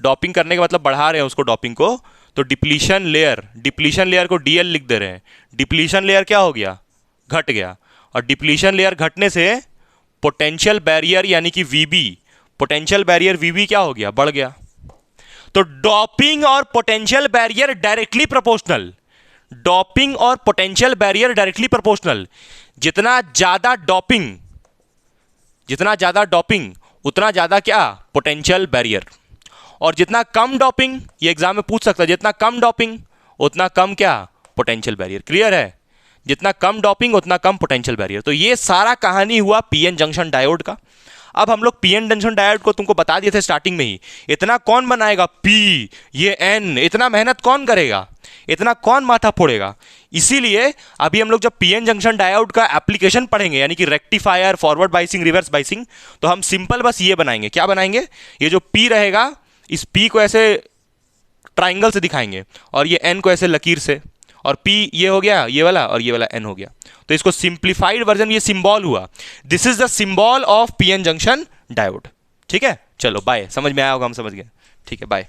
डॉपिंग करने का मतलब बढ़ा रहे हैं उसको डॉपिंग को, तो डिप्लीशन लेयर को डीएल लिख दे रहे हैं। डिप्लीशन लेयर क्या हो गया? घट गया। और डिप्लीशन लेयर घटने से पोटेंशियल बैरियर यानी कि वीबी, पोटेंशियल बैरियर वीबी क्या हो गया? बढ़ गया। तो डॉपिंग और potential barrier directly proportional, doping और पोटेंशियल बैरियर डायरेक्टली प्रोपोर्शनल। जितना ज्यादा डॉपिंग उतना ज्यादा क्या? Potential barrier. और जितना कम डॉपिंग, ये एग्जाम में पूछ सकता है, जितना कम डॉपिंग उतना कम क्या? Potential barrier. क्लियर है? जितना कम डॉपिंग उतना कम पोटेंशियल बैरियर। तो ये सारा कहानी हुआ पीएन जंक्शन डायोड का। अब हम लोग पीएन जंक्शन डायोड को तुमको बता दिए थे स्टार्टिंग में ही, इतना कौन बनाएगा? पी, ये एन, इतना मेहनत कौन करेगा? इतना कौन माथा फोड़ेगा? इसीलिए अभी हम लोग जब पीएन जंक्शन डायोड का एप्लीकेशन पढ़ेंगे, यानी कि rectifier, forward biasing, reverse biasing, तो हम सिंपल बस ये बनाएंगे। क्या बनाएंगे? ये जो पी रहेगा, इस पी को ऐसे ट्राइंगल से दिखाएंगे और ये एन को ऐसे लकीर से, और पी ये हो गया ये वाला, और ये वाला एन हो गया। तो इसको सिंप्लीफाइड वर्जन ये सिंबल हुआ। This is the symbol of PN junction diode. ठीक है, चलो बाय। समझ में आया होगा, हम समझ गए। ठीक है, बाय।